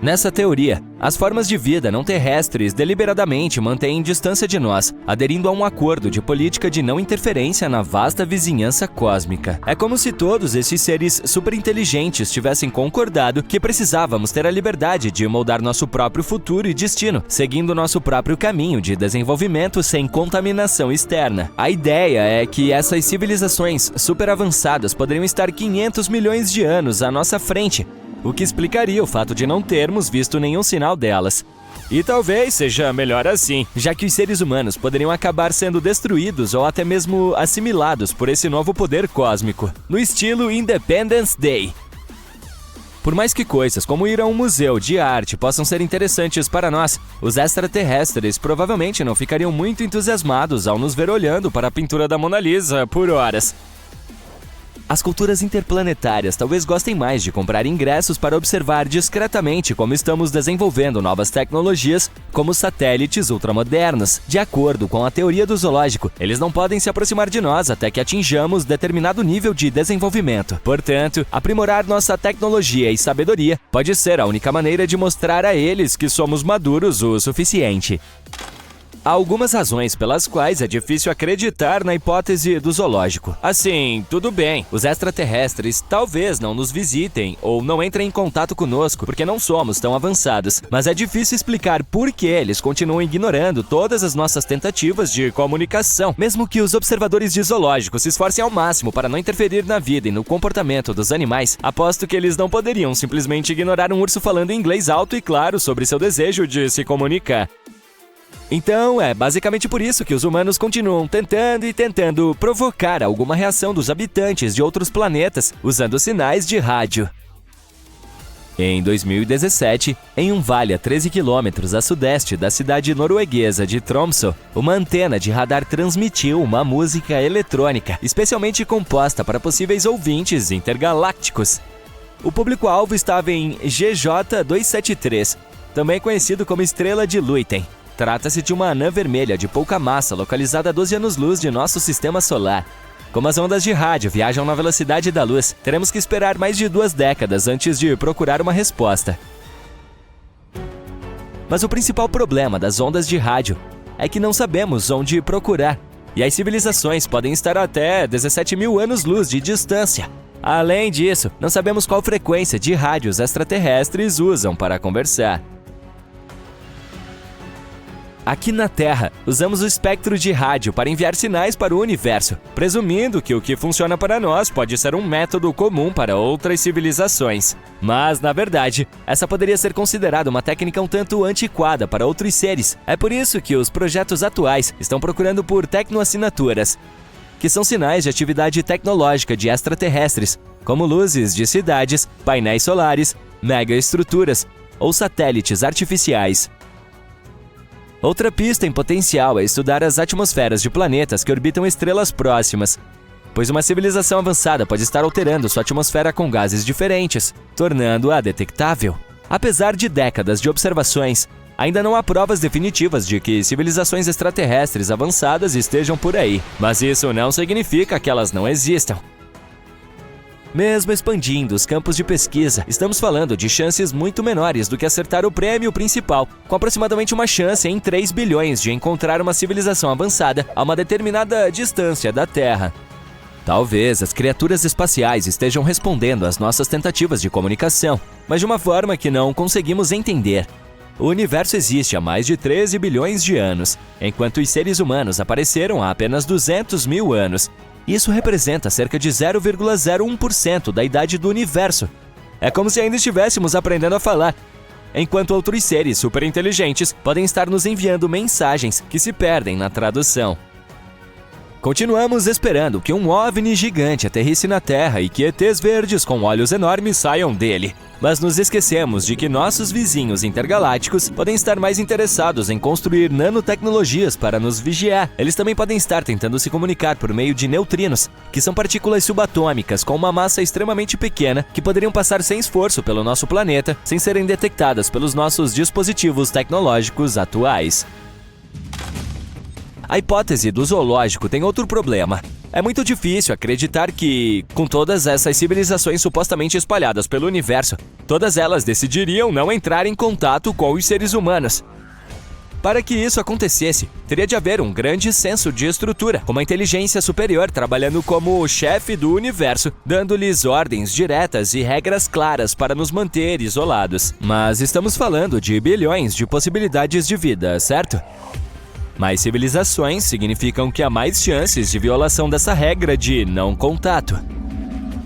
Nessa teoria, as formas de vida não terrestres deliberadamente mantêm distância de nós, aderindo a um acordo de política de não interferência na vasta vizinhança cósmica. É como se todos esses seres superinteligentes tivessem concordado que precisávamos ter a liberdade de moldar nosso próprio futuro e destino, seguindo nosso próprio caminho de desenvolvimento sem contaminação externa. A ideia é que essas civilizações superavançadas poderiam estar 500 milhões de anos à nossa frente, o que explicaria o fato de não termos visto nenhum sinal delas. E talvez seja melhor assim, já que os seres humanos poderiam acabar sendo destruídos ou até mesmo assimilados por esse novo poder cósmico, no estilo Independence Day. Por mais que coisas como ir a um museu de arte possam ser interessantes para nós, os extraterrestres provavelmente não ficariam muito entusiasmados ao nos ver olhando para a pintura da Mona Lisa por horas. As culturas interplanetárias talvez gostem mais de comprar ingressos para observar discretamente como estamos desenvolvendo novas tecnologias, como satélites ultramodernos. De acordo com a teoria do zoológico, eles não podem se aproximar de nós até que atinjamos determinado nível de desenvolvimento. Portanto, aprimorar nossa tecnologia e sabedoria pode ser a única maneira de mostrar a eles que somos maduros o suficiente. Há algumas razões pelas quais é difícil acreditar na hipótese do zoológico. Assim, tudo bem, os extraterrestres talvez não nos visitem ou não entrem em contato conosco porque não somos tão avançados, mas é difícil explicar por que eles continuam ignorando todas as nossas tentativas de comunicação. Mesmo que os observadores de zoológicos se esforcem ao máximo para não interferir na vida e no comportamento dos animais, aposto que eles não poderiam simplesmente ignorar um urso falando inglês alto e claro sobre seu desejo de se comunicar. Então, é basicamente por isso que os humanos continuam tentando provocar alguma reação dos habitantes de outros planetas usando sinais de rádio. Em 2017, em um vale a 13 quilômetros a sudeste da cidade norueguesa de Tromsø, uma antena de radar transmitiu uma música eletrônica, especialmente composta para possíveis ouvintes intergalácticos. O público-alvo estava em GJ273, também conhecido como Estrela de Luyten. Trata-se de uma anã vermelha de pouca massa localizada a 12 anos-luz de nosso sistema solar. Como as ondas de rádio viajam na velocidade da luz, teremos que esperar mais de 2 décadas antes de procurar uma resposta. Mas o principal problema das ondas de rádio é que não sabemos onde procurar, e as civilizações podem estar até 17 mil anos-luz de distância. Além disso, não sabemos qual frequência de rádios extraterrestres usam para conversar. Aqui na Terra, usamos o espectro de rádio para enviar sinais para o universo, presumindo que o que funciona para nós pode ser um método comum para outras civilizações. Mas, na verdade, essa poderia ser considerada uma técnica um tanto antiquada para outros seres. É por isso que os projetos atuais estão procurando por tecnoassinaturas, que são sinais de atividade tecnológica de extraterrestres, como luzes de cidades, painéis solares, megaestruturas ou satélites artificiais. Outra pista em potencial é estudar as atmosferas de planetas que orbitam estrelas próximas, pois uma civilização avançada pode estar alterando sua atmosfera com gases diferentes, tornando-a detectável. Apesar de décadas de observações, ainda não há provas definitivas de que civilizações extraterrestres avançadas estejam por aí, mas isso não significa que elas não existam. Mesmo expandindo os campos de pesquisa, estamos falando de chances muito menores do que acertar o prêmio principal, com aproximadamente uma chance em 3 bilhões de encontrar uma civilização avançada a uma determinada distância da Terra. Talvez as criaturas espaciais estejam respondendo às nossas tentativas de comunicação, mas de uma forma que não conseguimos entender. O universo existe há mais de 13 bilhões de anos, enquanto os seres humanos apareceram há apenas 200 mil anos. Isso representa cerca de 0,01% da idade do universo. É como se ainda estivéssemos aprendendo a falar, enquanto outros seres superinteligentes podem estar nos enviando mensagens que se perdem na tradução. Continuamos esperando que um OVNI gigante aterrisse na Terra e que ETs verdes com olhos enormes saiam dele. Mas nos esquecemos de que nossos vizinhos intergalácticos podem estar mais interessados em construir nanotecnologias para nos vigiar. Eles também podem estar tentando se comunicar por meio de neutrinos, que são partículas subatômicas com uma massa extremamente pequena que poderiam passar sem esforço pelo nosso planeta sem serem detectadas pelos nossos dispositivos tecnológicos atuais. A hipótese do zoológico tem outro problema. É muito difícil acreditar que, com todas essas civilizações supostamente espalhadas pelo universo, todas elas decidiriam não entrar em contato com os seres humanos. Para que isso acontecesse, teria de haver um grande senso de estrutura, uma inteligência superior trabalhando como o chefe do universo, dando-lhes ordens diretas e regras claras para nos manter isolados. Mas estamos falando de bilhões de possibilidades de vida, certo? Mais civilizações significam que há mais chances de violação dessa regra de não contato.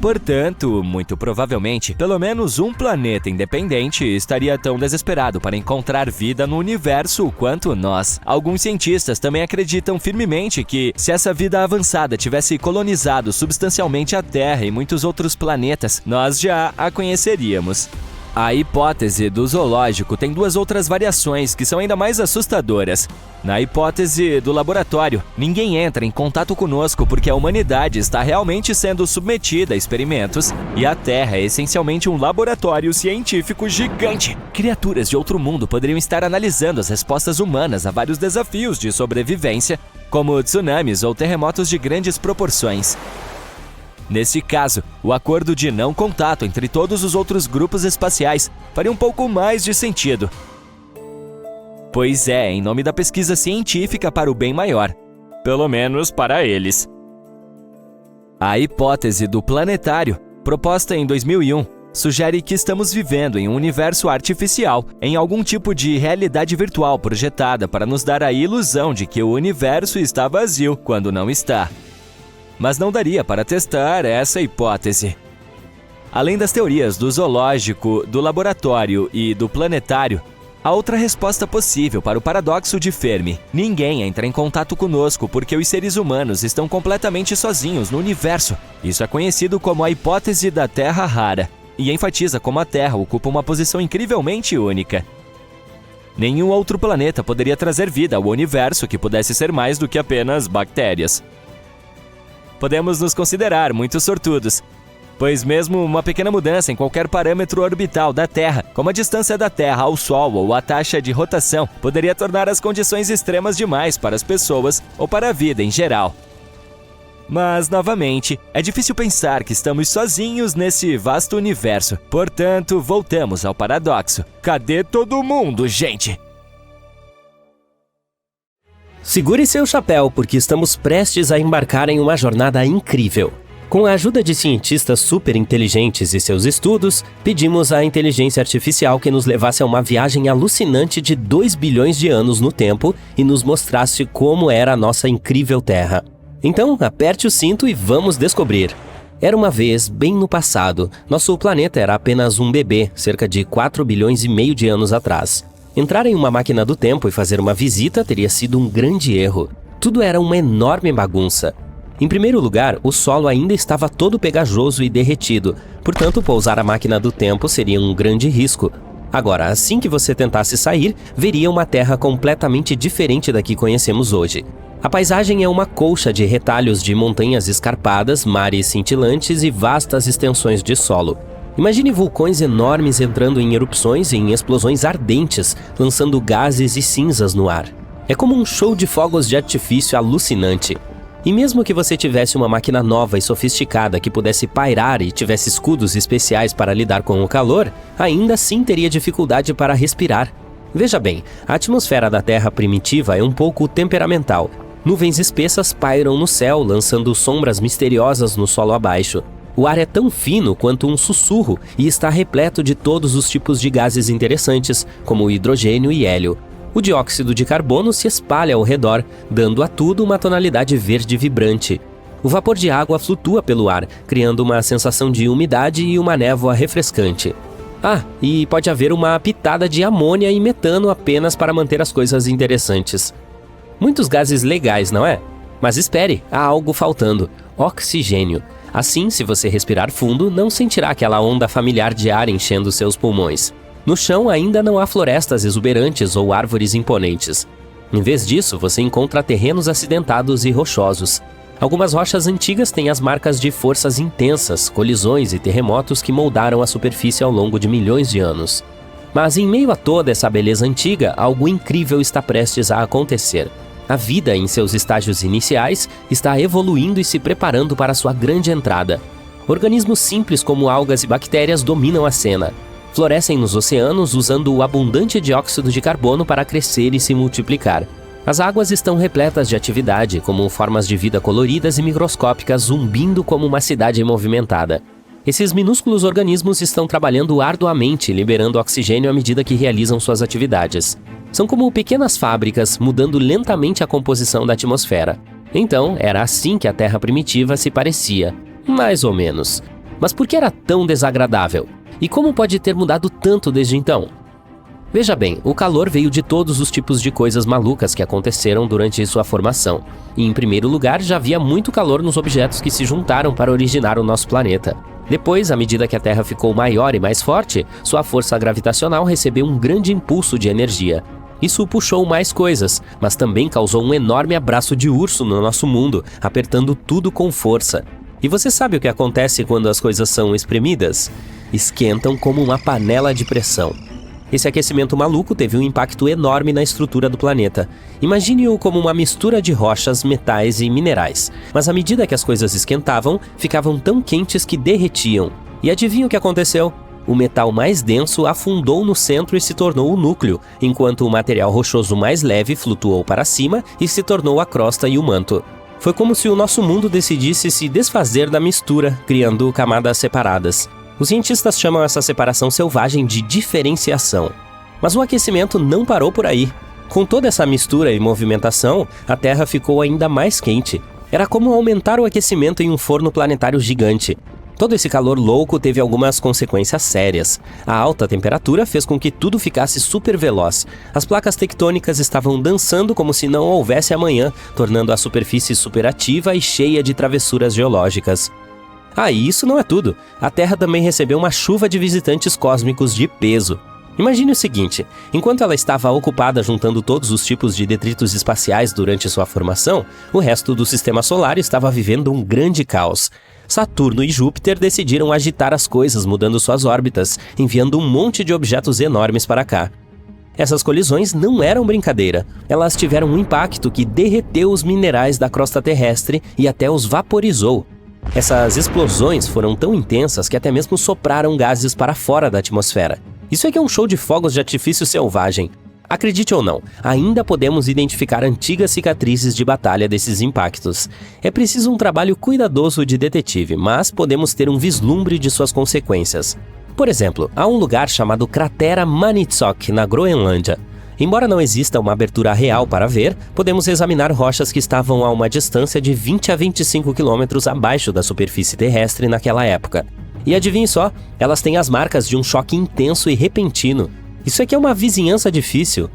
Portanto, muito provavelmente, pelo menos um planeta independente estaria tão desesperado para encontrar vida no universo quanto nós. Alguns cientistas também acreditam firmemente que, se essa vida avançada tivesse colonizado substancialmente a Terra e muitos outros planetas, nós já a conheceríamos. A hipótese do zoológico tem duas outras variações que são ainda mais assustadoras. Na hipótese do laboratório, ninguém entra em contato conosco porque a humanidade está realmente sendo submetida a experimentos e a Terra é essencialmente um laboratório científico gigante. Criaturas de outro mundo poderiam estar analisando as respostas humanas a vários desafios de sobrevivência, como tsunamis ou terremotos de grandes proporções. Nesse caso, o acordo de não contato entre todos os outros grupos espaciais faria um pouco mais de sentido. Pois é, em nome da pesquisa científica para o bem maior. Pelo menos para eles. A hipótese do planetário, proposta em 2001, sugere que estamos vivendo em um universo artificial, em algum tipo de realidade virtual projetada para nos dar a ilusão de que o universo está vazio, quando não está. Mas não daria para testar essa hipótese. Além das teorias do zoológico, do laboratório e do planetário, há outra resposta possível para o paradoxo de Fermi. Ninguém entra em contato conosco porque os seres humanos estão completamente sozinhos no universo. Isso é conhecido como a hipótese da Terra rara, e enfatiza como a Terra ocupa uma posição incrivelmente única. Nenhum outro planeta poderia trazer vida ao universo que pudesse ser mais do que apenas bactérias. Podemos nos considerar muito sortudos, pois mesmo uma pequena mudança em qualquer parâmetro orbital da Terra, como a distância da Terra ao Sol ou a taxa de rotação, poderia tornar as condições extremas demais para as pessoas ou para a vida em geral. Mas, novamente, é difícil pensar que estamos sozinhos nesse vasto universo. Portanto, voltamos ao paradoxo. Cadê todo mundo, gente? Segure seu chapéu, porque estamos prestes a embarcar em uma jornada incrível. Com a ajuda de cientistas super inteligentes e seus estudos, pedimos à inteligência artificial que nos levasse a uma viagem alucinante de 2 bilhões de anos no tempo e nos mostrasse como era a nossa incrível Terra. Então, aperte o cinto e vamos descobrir. Era uma vez, bem no passado, nosso planeta era apenas um bebê, cerca de 4 bilhões e meio de anos atrás. Entrar em uma máquina do tempo e fazer uma visita teria sido um grande erro. Tudo era uma enorme bagunça. Em primeiro lugar, o solo ainda estava todo pegajoso e derretido, portanto, pousar a máquina do tempo seria um grande risco. Agora, assim que você tentasse sair, veria uma Terra completamente diferente da que conhecemos hoje. A paisagem é uma colcha de retalhos de montanhas escarpadas, mares cintilantes e vastas extensões de solo. Imagine vulcões enormes entrando em erupções e em explosões ardentes, lançando gases e cinzas no ar. É como um show de fogos de artifício alucinante. E mesmo que você tivesse uma máquina nova e sofisticada que pudesse pairar e tivesse escudos especiais para lidar com o calor, ainda assim teria dificuldade para respirar. Veja bem, a atmosfera da Terra primitiva é um pouco temperamental. Nuvens espessas pairam no céu, lançando sombras misteriosas no solo abaixo. O ar é tão fino quanto um sussurro e está repleto de todos os tipos de gases interessantes, como hidrogênio e hélio. O dióxido de carbono se espalha ao redor, dando a tudo uma tonalidade verde vibrante. O vapor de água flutua pelo ar, criando uma sensação de umidade e uma névoa refrescante. Ah, e pode haver uma pitada de amônia e metano apenas para manter as coisas interessantes. Muitos gases legais, não é? Mas espere, há algo faltando: oxigênio. Assim, se você respirar fundo, não sentirá aquela onda familiar de ar enchendo seus pulmões. No chão ainda não há florestas exuberantes ou árvores imponentes. Em vez disso, você encontra terrenos acidentados e rochosos. Algumas rochas antigas têm as marcas de forças intensas, colisões e terremotos que moldaram a superfície ao longo de milhões de anos. Mas em meio a toda essa beleza antiga, algo incrível está prestes a acontecer. A vida, em seus estágios iniciais, está evoluindo e se preparando para sua grande entrada. Organismos simples como algas e bactérias dominam a cena. Florescem nos oceanos usando o abundante dióxido de carbono para crescer e se multiplicar. As águas estão repletas de atividade, como formas de vida coloridas e microscópicas zumbindo como uma cidade movimentada. Esses minúsculos organismos estão trabalhando arduamente, liberando oxigênio à medida que realizam suas atividades. São como pequenas fábricas, mudando lentamente a composição da atmosfera. Então, era assim que a Terra primitiva se parecia. Mais ou menos. Mas por que era tão desagradável? E como pode ter mudado tanto desde então? Veja bem, o calor veio de todos os tipos de coisas malucas que aconteceram durante sua formação. E, em primeiro lugar, já havia muito calor nos objetos que se juntaram para originar o nosso planeta. Depois, à medida que a Terra ficou maior e mais forte, sua força gravitacional recebeu um grande impulso de energia. Isso puxou mais coisas, mas também causou um enorme abraço de urso no nosso mundo, apertando tudo com força. E você sabe o que acontece quando as coisas são espremidas? Esquentam como uma panela de pressão. Esse aquecimento maluco teve um impacto enorme na estrutura do planeta. Imagine-o como uma mistura de rochas, metais e minerais. Mas à medida que as coisas esquentavam, ficavam tão quentes que derretiam. E adivinha o que aconteceu? O metal mais denso afundou no centro e se tornou o núcleo, enquanto o material rochoso mais leve flutuou para cima e se tornou a crosta e o manto. Foi como se o nosso mundo decidisse se desfazer da mistura, criando camadas separadas. Os cientistas chamam essa separação selvagem de diferenciação. Mas o aquecimento não parou por aí. Com toda essa mistura e movimentação, a Terra ficou ainda mais quente. Era como aumentar o aquecimento em um forno planetário gigante. Todo esse calor louco teve algumas consequências sérias. A alta temperatura fez com que tudo ficasse super veloz. As placas tectônicas estavam dançando como se não houvesse amanhã, tornando a superfície superativa e cheia de travessuras geológicas. E isso não é tudo. A Terra também recebeu uma chuva de visitantes cósmicos de peso. Imagine o seguinte, enquanto ela estava ocupada juntando todos os tipos de detritos espaciais durante sua formação, o resto do sistema solar estava vivendo um grande caos. Saturno e Júpiter decidiram agitar as coisas, mudando suas órbitas, enviando um monte de objetos enormes para cá. Essas colisões não eram brincadeira. Elas tiveram um impacto que derreteu os minerais da crosta terrestre e até os vaporizou. Essas explosões foram tão intensas que até mesmo sopraram gases para fora da atmosfera. Isso é que é um show de fogos de artifício selvagem. Acredite ou não, ainda podemos identificar antigas cicatrizes de batalha desses impactos. É preciso um trabalho cuidadoso de detetive, mas podemos ter um vislumbre de suas consequências. Por exemplo, há um lugar chamado Cratera Maniitsoq, na Groenlândia. Embora não exista uma abertura real para ver, podemos examinar rochas que estavam a uma distância de 20 a 25 quilômetros abaixo da superfície terrestre naquela época. E adivinhe só, elas têm as marcas de um choque intenso e repentino. Isso aqui é uma vizinhança difícil.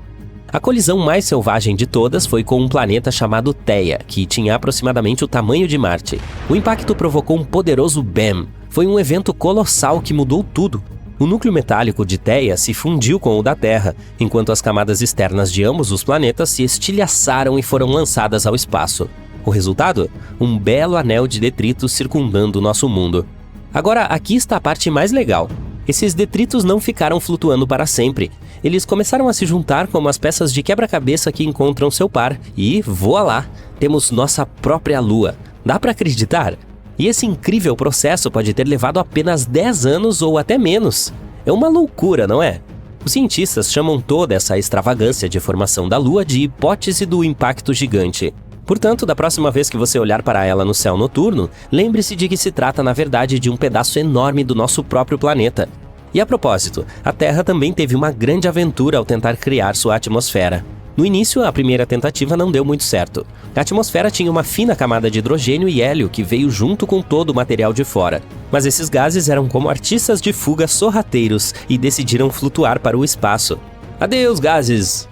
A colisão mais selvagem de todas foi com um planeta chamado Theia, que tinha aproximadamente o tamanho de Marte. O impacto provocou um poderoso BAM. Foi um evento colossal que mudou tudo. O núcleo metálico de Theia se fundiu com o da Terra, enquanto as camadas externas de ambos os planetas se estilhaçaram e foram lançadas ao espaço. O resultado? Um belo anel de detritos circundando o nosso mundo. Agora, aqui está a parte mais legal. Esses detritos não ficaram flutuando para sempre. Eles começaram a se juntar como as peças de quebra-cabeça que encontram seu par. E, voilá, temos nossa própria Lua. Dá para acreditar? E esse incrível processo pode ter levado apenas 10 anos ou até menos. É uma loucura, não é? Os cientistas chamam toda essa extravagância de formação da Lua de hipótese do impacto gigante. Portanto, da próxima vez que você olhar para ela no céu noturno, lembre-se de que se trata, na verdade, de um pedaço enorme do nosso próprio planeta. E a propósito, a Terra também teve uma grande aventura ao tentar criar sua atmosfera. No início, a primeira tentativa não deu muito certo. A atmosfera tinha uma fina camada de hidrogênio e hélio que veio junto com todo o material de fora. Mas esses gases eram como artistas de fuga sorrateiros e decidiram flutuar para o espaço. Adeus, gases!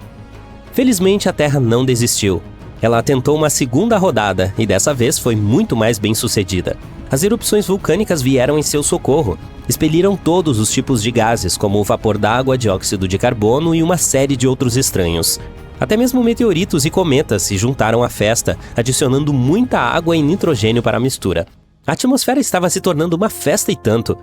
Felizmente, a Terra não desistiu. Ela tentou uma segunda rodada e dessa vez foi muito mais bem-sucedida. As erupções vulcânicas vieram em seu socorro. Expeliram todos os tipos de gases, como o vapor d'água, dióxido de carbono e uma série de outros estranhos. Até mesmo meteoritos e cometas se juntaram à festa, adicionando muita água e nitrogênio para a mistura. A atmosfera estava se tornando uma festa e tanto.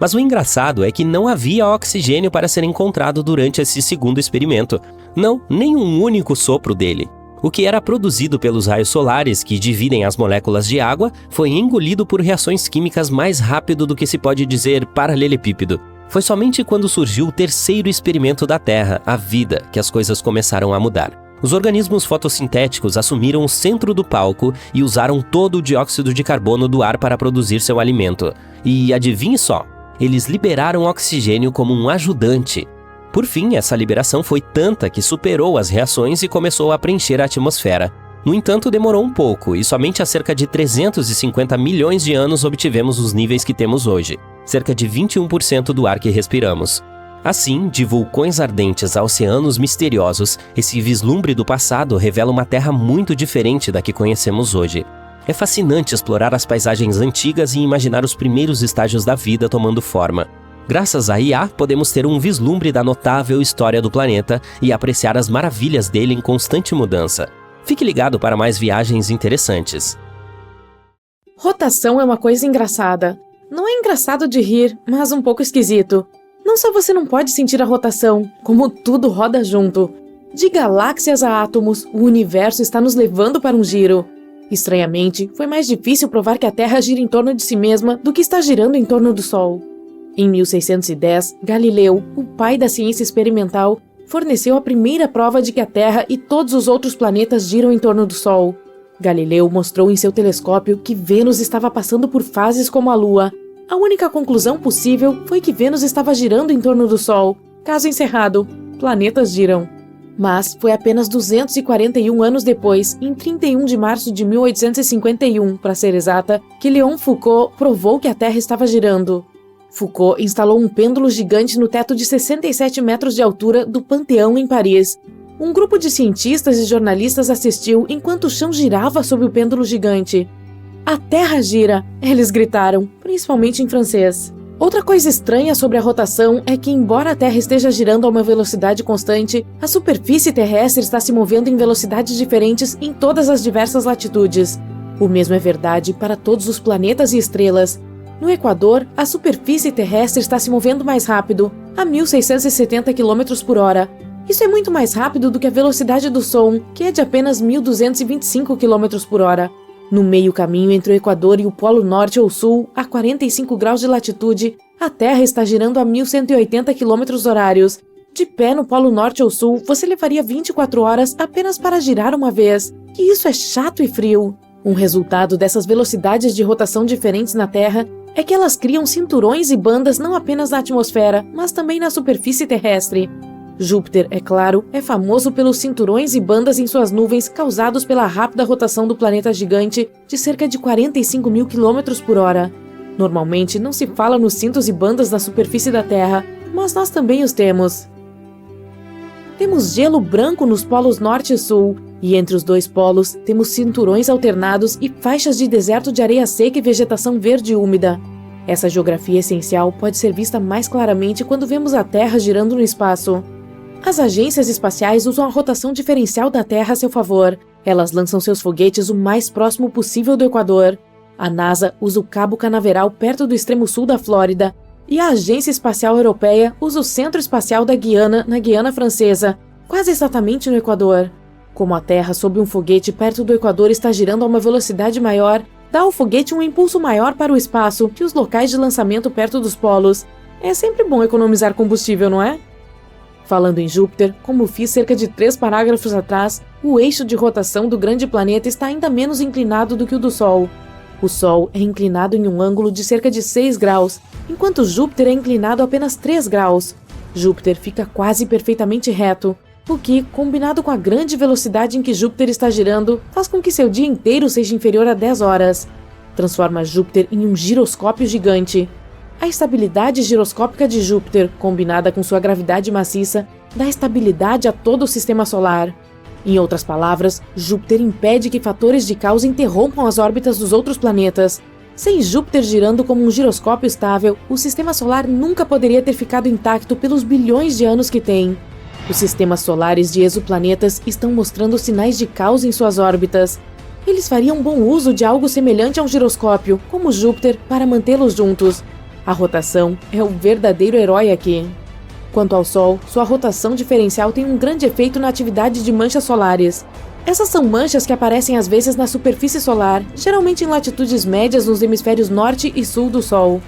Mas o engraçado é que não havia oxigênio para ser encontrado durante esse segundo experimento. Não, nem um único sopro dele. O que era produzido pelos raios solares que dividem as moléculas de água foi engolido por reações químicas mais rápido do que se pode dizer paralelepípedo. Foi somente quando surgiu o terceiro experimento da Terra, a vida, que as coisas começaram a mudar. Os organismos fotossintéticos assumiram o centro do palco e usaram todo o dióxido de carbono do ar para produzir seu alimento. E adivinhe só, eles liberaram oxigênio como um ajudante. Por fim, essa liberação foi tanta que superou as reações e começou a preencher a atmosfera. No entanto, demorou um pouco e somente há cerca de 350 milhões de anos obtivemos os níveis que temos hoje, cerca de 21% do ar que respiramos. Assim, de vulcões ardentes a oceanos misteriosos, esse vislumbre do passado revela uma Terra muito diferente da que conhecemos hoje. É fascinante explorar as paisagens antigas e imaginar os primeiros estágios da vida tomando forma. Graças à IA, podemos ter um vislumbre da notável história do planeta e apreciar as maravilhas dele em constante mudança. Fique ligado para mais viagens interessantes. Rotação é uma coisa engraçada. Não é engraçado de rir, mas um pouco esquisito. Não só você não pode sentir a rotação, como tudo roda junto. De galáxias a átomos, o universo está nos levando para um giro. Estranhamente, foi mais difícil provar que a Terra gira em torno de si mesma do que está girando em torno do Sol. Em 1610, Galileu, o pai da ciência experimental, forneceu a primeira prova de que a Terra e todos os outros planetas giram em torno do Sol. Galileu mostrou em seu telescópio que Vênus estava passando por fases como a Lua. A única conclusão possível foi que Vênus estava girando em torno do Sol. Caso encerrado, planetas giram. Mas foi apenas 241 anos depois, em 31 de março de 1851, para ser exata, que Léon Foucault provou que a Terra estava girando. Foucault instalou um pêndulo gigante no teto de 67 metros de altura do Panteão em Paris. Um grupo de cientistas e jornalistas assistiu enquanto o chão girava sob o pêndulo gigante. "A Terra gira!" eles gritaram, principalmente em francês. Outra coisa estranha sobre a rotação é que, embora a Terra esteja girando a uma velocidade constante, a superfície terrestre está se movendo em velocidades diferentes em todas as diversas latitudes. O mesmo é verdade para todos os planetas e estrelas. No Equador, a superfície terrestre está se movendo mais rápido, a 1.670 km por hora. Isso é muito mais rápido do que a velocidade do som, que é de apenas 1.225 km por hora. No meio caminho entre o Equador e o Polo Norte ou Sul, a 45 graus de latitude, a Terra está girando a 1.180 km horários. De pé no Polo Norte ou Sul, você levaria 24 horas apenas para girar uma vez. E isso é chato e frio. Um resultado dessas velocidades de rotação diferentes na Terra é que elas criam cinturões e bandas não apenas na atmosfera, mas também na superfície terrestre. Júpiter, é claro, é famoso pelos cinturões e bandas em suas nuvens causados pela rápida rotação do planeta gigante de cerca de 45 mil km por hora. Normalmente não se fala nos cintos e bandas na superfície da Terra, mas nós também os temos. Temos gelo branco nos polos norte e sul, e entre os dois polos temos cinturões alternados e faixas de deserto de areia seca e vegetação verde úmida. Essa geografia essencial pode ser vista mais claramente quando vemos a Terra girando no espaço. As agências espaciais usam a rotação diferencial da Terra a seu favor. Elas lançam seus foguetes o mais próximo possível do Equador. A NASA usa o Cabo Canaveral perto do extremo sul da Flórida, e a Agência Espacial Europeia usa o Centro Espacial da Guiana, na Guiana Francesa, quase exatamente no Equador. Como a Terra sob um foguete perto do Equador está girando a uma velocidade maior, dá ao foguete um impulso maior para o espaço que os locais de lançamento perto dos polos. É sempre bom economizar combustível, não é? Falando em Júpiter, como fiz cerca de 3 parágrafos atrás, o eixo de rotação do grande planeta está ainda menos inclinado do que o do Sol. O Sol é inclinado em um ângulo de cerca de 6 graus, enquanto Júpiter é inclinado apenas 3 graus. Júpiter fica quase perfeitamente reto, o que, combinado com a grande velocidade em que Júpiter está girando, faz com que seu dia inteiro seja inferior a 10 horas. Transforma Júpiter em um giroscópio gigante. A estabilidade giroscópica de Júpiter, combinada com sua gravidade maciça, dá estabilidade a todo o sistema solar. Em outras palavras, Júpiter impede que fatores de caos interrompam as órbitas dos outros planetas. Sem Júpiter girando como um giroscópio estável, o sistema solar nunca poderia ter ficado intacto pelos bilhões de anos que tem. Os sistemas solares de exoplanetas estão mostrando sinais de caos em suas órbitas. Eles fariam bom uso de algo semelhante a um giroscópio, como Júpiter, para mantê-los juntos. A rotação é o verdadeiro herói aqui. Quanto ao Sol, sua rotação diferencial tem um grande efeito na atividade de manchas solares. Essas são manchas que aparecem às vezes na superfície solar, geralmente em latitudes médias nos hemisférios norte e sul do Sol.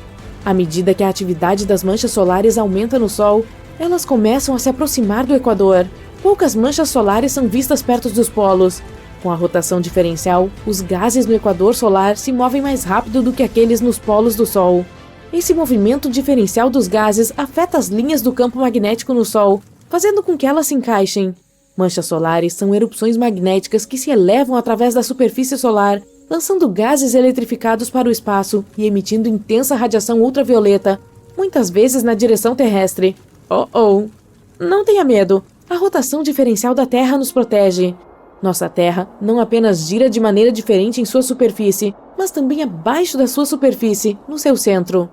À medida que a atividade das manchas solares aumenta no Sol, elas começam a se aproximar do Equador. Poucas manchas solares são vistas perto dos polos. Com a rotação diferencial, os gases no Equador solar se movem mais rápido do que aqueles nos polos do Sol. Esse movimento diferencial dos gases afeta as linhas do campo magnético no Sol, fazendo com que elas se encaixem. Manchas solares são erupções magnéticas que se elevam através da superfície solar, lançando gases eletrificados para o espaço e emitindo intensa radiação ultravioleta, muitas vezes na direção terrestre. Oh! Não tenha medo, a rotação diferencial da Terra nos protege. Nossa Terra não apenas gira de maneira diferente em sua superfície, mas também abaixo da sua superfície, no seu centro.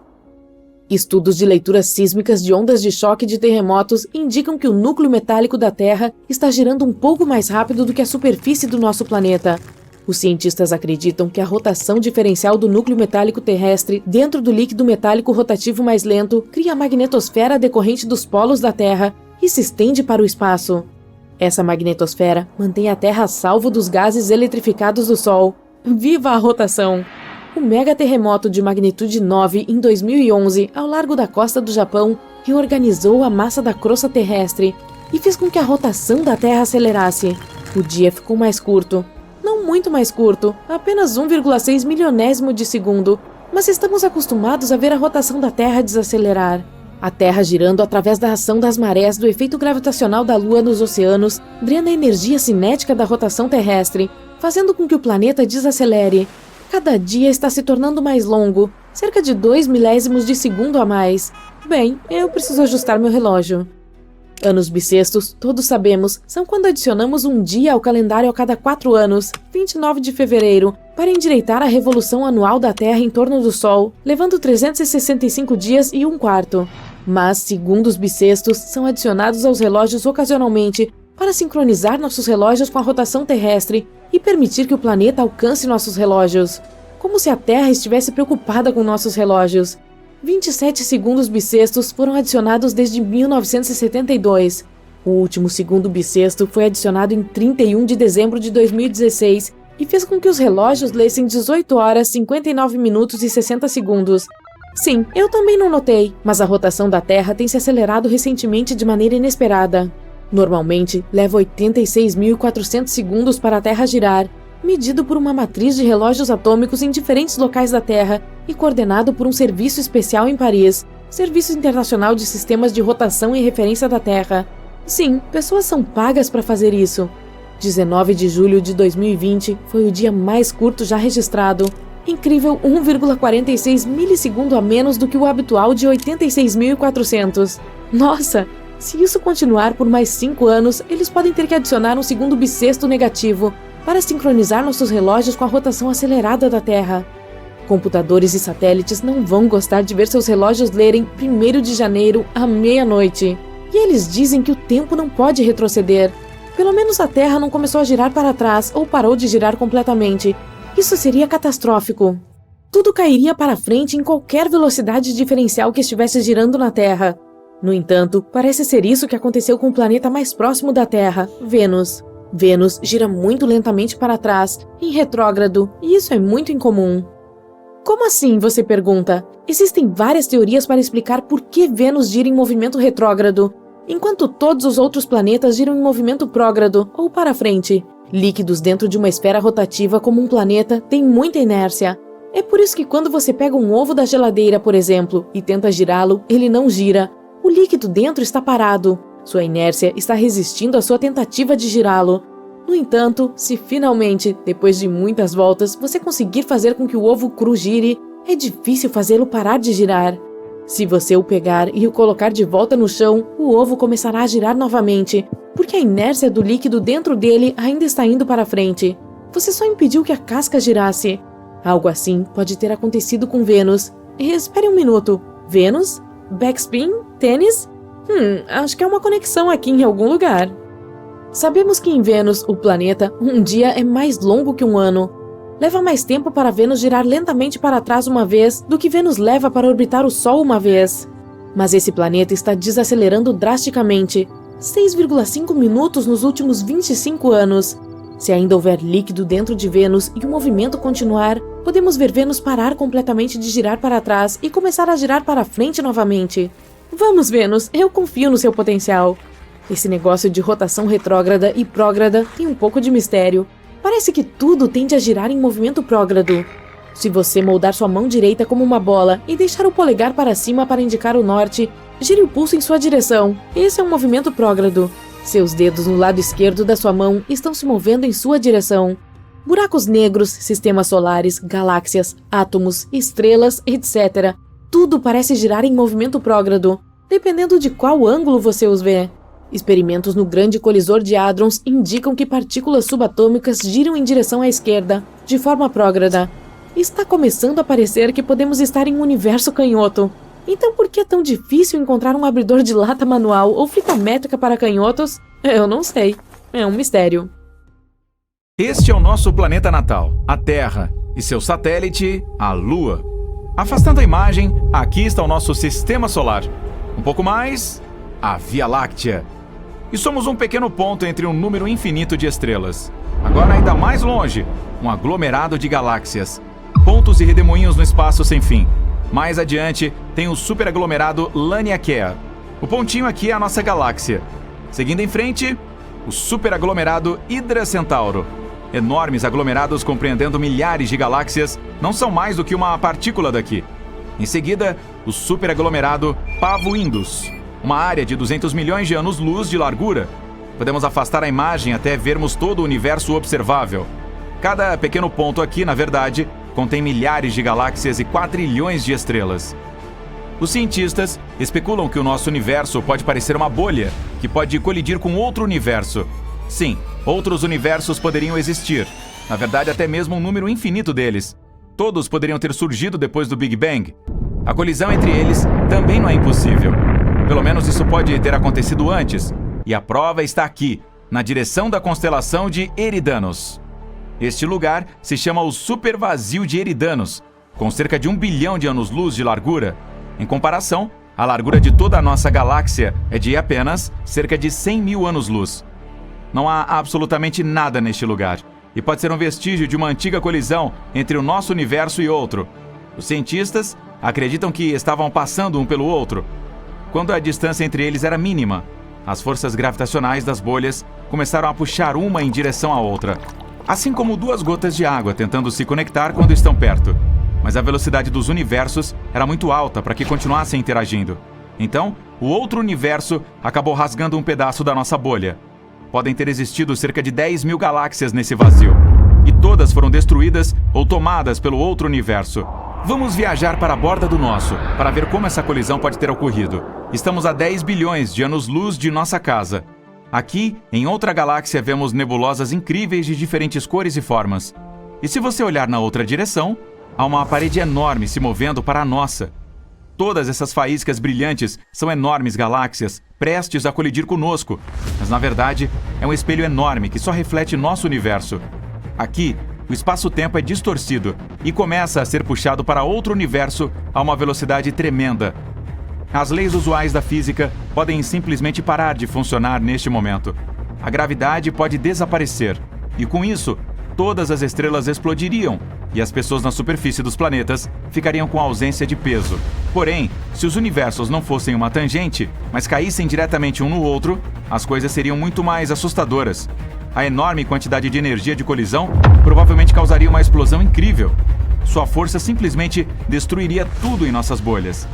Estudos de leituras sísmicas de ondas de choque de terremotos indicam que o núcleo metálico da Terra está girando um pouco mais rápido do que a superfície do nosso planeta. Os cientistas acreditam que a rotação diferencial do núcleo metálico terrestre dentro do líquido metálico rotativo mais lento cria a magnetosfera decorrente dos polos da Terra e se estende para o espaço. Essa magnetosfera mantém a Terra a salvo dos gases eletrificados do Sol. Viva a rotação! O megaterremoto de magnitude 9 em 2011, ao largo da costa do Japão, reorganizou a massa da crosta terrestre e fez com que a rotação da Terra acelerasse. O dia ficou mais curto. Não muito mais curto, apenas 1,6 milionésimo de segundo, mas estamos acostumados a ver a rotação da Terra desacelerar. A Terra girando através da ação das marés do efeito gravitacional da Lua nos oceanos drena a energia cinética da rotação terrestre, fazendo com que o planeta desacelere. Cada dia está se tornando mais longo, cerca de 2 milésimos de segundo a mais. Bem, eu preciso ajustar meu relógio. Anos bissextos, todos sabemos, são quando adicionamos um dia ao calendário a cada 4 anos, 29 de fevereiro, para endireitar a revolução anual da Terra em torno do Sol, levando 365 dias e 1/4. Mas segundos bissextos são adicionados aos relógios ocasionalmente para sincronizar nossos relógios com a rotação terrestre e permitir que o planeta alcance nossos relógios. Como se a Terra estivesse preocupada com nossos relógios. 27 segundos bissextos foram adicionados desde 1972. O último segundo bissexto foi adicionado em 31 de dezembro de 2016 e fez com que os relógios lessem 18 horas, 59 minutos e 60 segundos. Sim, eu também não notei, mas a rotação da Terra tem se acelerado recentemente de maneira inesperada. Normalmente, leva 86.400 segundos para a Terra girar, medido por uma matriz de relógios atômicos em diferentes locais da Terra e coordenado por um serviço especial em Paris, Serviço Internacional de Sistemas de Rotação e Referência da Terra. Sim, pessoas são pagas para fazer isso. 19 de julho de 2020 foi o dia mais curto já registrado. Incrível 1,46 milissegundo a menos do que o habitual de 86.400. Nossa! Se isso continuar por mais 5 anos, eles podem ter que adicionar um segundo bissexto negativo para sincronizar nossos relógios com a rotação acelerada da Terra. Computadores e satélites não vão gostar de ver seus relógios lerem 1º de janeiro à meia-noite. E eles dizem que o tempo não pode retroceder. Pelo menos a Terra não começou a girar para trás ou parou de girar completamente. Isso seria catastrófico. Tudo cairia para frente em qualquer velocidade diferencial que estivesse girando na Terra. No entanto, parece ser isso que aconteceu com o planeta mais próximo da Terra, Vênus. Vênus gira muito lentamente para trás, em retrógrado, e isso é muito incomum. Como assim, você pergunta? Existem várias teorias para explicar por que Vênus gira em movimento retrógrado, enquanto todos os outros planetas giram em movimento prógrado, ou para frente. Líquidos dentro de uma esfera rotativa como um planeta têm muita inércia. É por isso que quando você pega um ovo da geladeira, por exemplo, e tenta girá-lo, ele não gira. O líquido dentro está parado. Sua inércia está resistindo à sua tentativa de girá-lo. No entanto, se finalmente, depois de muitas voltas, você conseguir fazer com que o ovo cru gire, é difícil fazê-lo parar de girar. Se você o pegar e o colocar de volta no chão, o ovo começará a girar novamente, porque a inércia do líquido dentro dele ainda está indo para frente. Você só impediu que a casca girasse. Algo assim pode ter acontecido com Vênus. Espere um minuto. Vênus? Backspin? Tênis? Acho que há uma conexão aqui em algum lugar. Sabemos que em Vênus, o planeta, um dia é mais longo que um ano. Leva mais tempo para Vênus girar lentamente para trás uma vez do que Vênus leva para orbitar o Sol uma vez. Mas esse planeta está desacelerando drasticamente, 6,5 minutos nos últimos 25 anos. Se ainda houver líquido dentro de Vênus e o movimento continuar, podemos ver Vênus parar completamente de girar para trás e começar a girar para frente novamente. Vamos, Vênus, eu confio no seu potencial. Esse negócio de rotação retrógrada e prógrada tem um pouco de mistério. Parece que tudo tende a girar em movimento prógrado. Se você moldar sua mão direita como uma bola e deixar o polegar para cima para indicar o norte, gire o pulso em sua direção. Esse é um movimento prógrado. Seus dedos no lado esquerdo da sua mão estão se movendo em sua direção. Buracos negros, sistemas solares, galáxias, átomos, estrelas, etc. Tudo parece girar em movimento prógrado, dependendo de qual ângulo você os vê. Experimentos no Grande Colisor de Hadrons indicam que partículas subatômicas giram em direção à esquerda, de forma prógrada. Está começando a parecer que podemos estar em um universo canhoto. Então por que é tão difícil encontrar um abridor de lata manual ou fita métrica para canhotos? Eu não sei. É um mistério. Este é o nosso planeta natal, a Terra, e seu satélite, a Lua. Afastando a imagem, aqui está o nosso Sistema Solar. Um pouco mais, a Via Láctea. E somos um pequeno ponto entre um número infinito de estrelas. Agora ainda mais longe, um aglomerado de galáxias. Pontos e redemoinhos no espaço sem fim. Mais adiante, tem o superaglomerado Laniakea. O pontinho aqui é a nossa galáxia. Seguindo em frente, o superaglomerado Hydra Centauro. Enormes aglomerados compreendendo milhares de galáxias não são mais do que uma partícula daqui. Em seguida, o superaglomerado Pavo Indus, uma área de 200 milhões de anos-luz de largura. Podemos afastar a imagem até vermos todo o universo observável. Cada pequeno ponto aqui, na verdade, contém milhares de galáxias e quatrilhões de estrelas. Os cientistas especulam que o nosso universo pode parecer uma bolha, que pode colidir com outro universo. Sim, outros universos poderiam existir. Na verdade, até mesmo um número infinito deles. Todos poderiam ter surgido depois do Big Bang. A colisão entre eles também não é impossível. Pelo menos isso pode ter acontecido antes. E a prova está aqui, na direção da constelação de Eridanos. Este lugar se chama o Supervazio de Eridanos, com cerca de 1 bilhão de anos-luz de largura. Em comparação, a largura de toda a nossa galáxia é de apenas cerca de 100 mil anos-luz. Não há absolutamente nada neste lugar, e pode ser um vestígio de uma antiga colisão entre o nosso universo e outro. Os cientistas acreditam que estavam passando um pelo outro, quando a distância entre eles era mínima. As forças gravitacionais das bolhas começaram a puxar uma em direção à outra, assim como duas gotas de água tentando se conectar quando estão perto. Mas a velocidade dos universos era muito alta para que continuassem interagindo. Então, o outro universo acabou rasgando um pedaço da nossa bolha. Podem ter existido cerca de 10 mil galáxias nesse vazio, e todas foram destruídas ou tomadas pelo outro universo. Vamos viajar para a borda do nosso, para ver como essa colisão pode ter ocorrido. Estamos a 10 bilhões de anos-luz de nossa casa. Aqui, em outra galáxia, vemos nebulosas incríveis de diferentes cores e formas. E se você olhar na outra direção, há uma parede enorme se movendo para a nossa. Todas essas faíscas brilhantes são enormes galáxias, prestes a colidir conosco. Mas, na verdade, é um espelho enorme que só reflete nosso universo. Aqui, o espaço-tempo é distorcido e começa a ser puxado para outro universo a uma velocidade tremenda. As leis usuais da física podem simplesmente parar de funcionar neste momento. A gravidade pode desaparecer, e com isso, todas as estrelas explodiriam, e as pessoas na superfície dos planetas ficariam com ausência de peso. Porém, se os universos não fossem uma tangente, mas caíssem diretamente um no outro, as coisas seriam muito mais assustadoras. A enorme quantidade de energia de colisão provavelmente causaria uma explosão incrível. Sua força simplesmente destruiria tudo em nossas bolhas.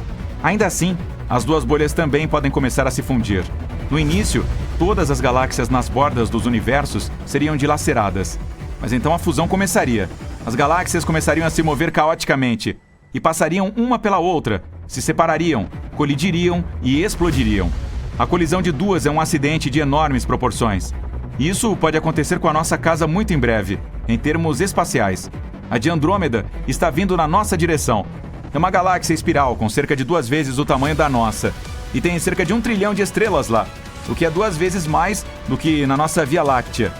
Ainda assim, as duas bolhas também podem começar a se fundir. No início, todas as galáxias nas bordas dos universos seriam dilaceradas. Mas então a fusão começaria. As galáxias começariam a se mover caoticamente e passariam uma pela outra, se separariam, colidiriam e explodiriam. A colisão de duas é um acidente de enormes proporções. Isso pode acontecer com a nossa casa muito em breve, em termos espaciais. A de Andrômeda está vindo na nossa direção. É uma galáxia espiral com cerca de 2 vezes o tamanho da nossa e tem cerca de 1 trilhão de estrelas lá, o que é 2 vezes mais do que na nossa Via Láctea.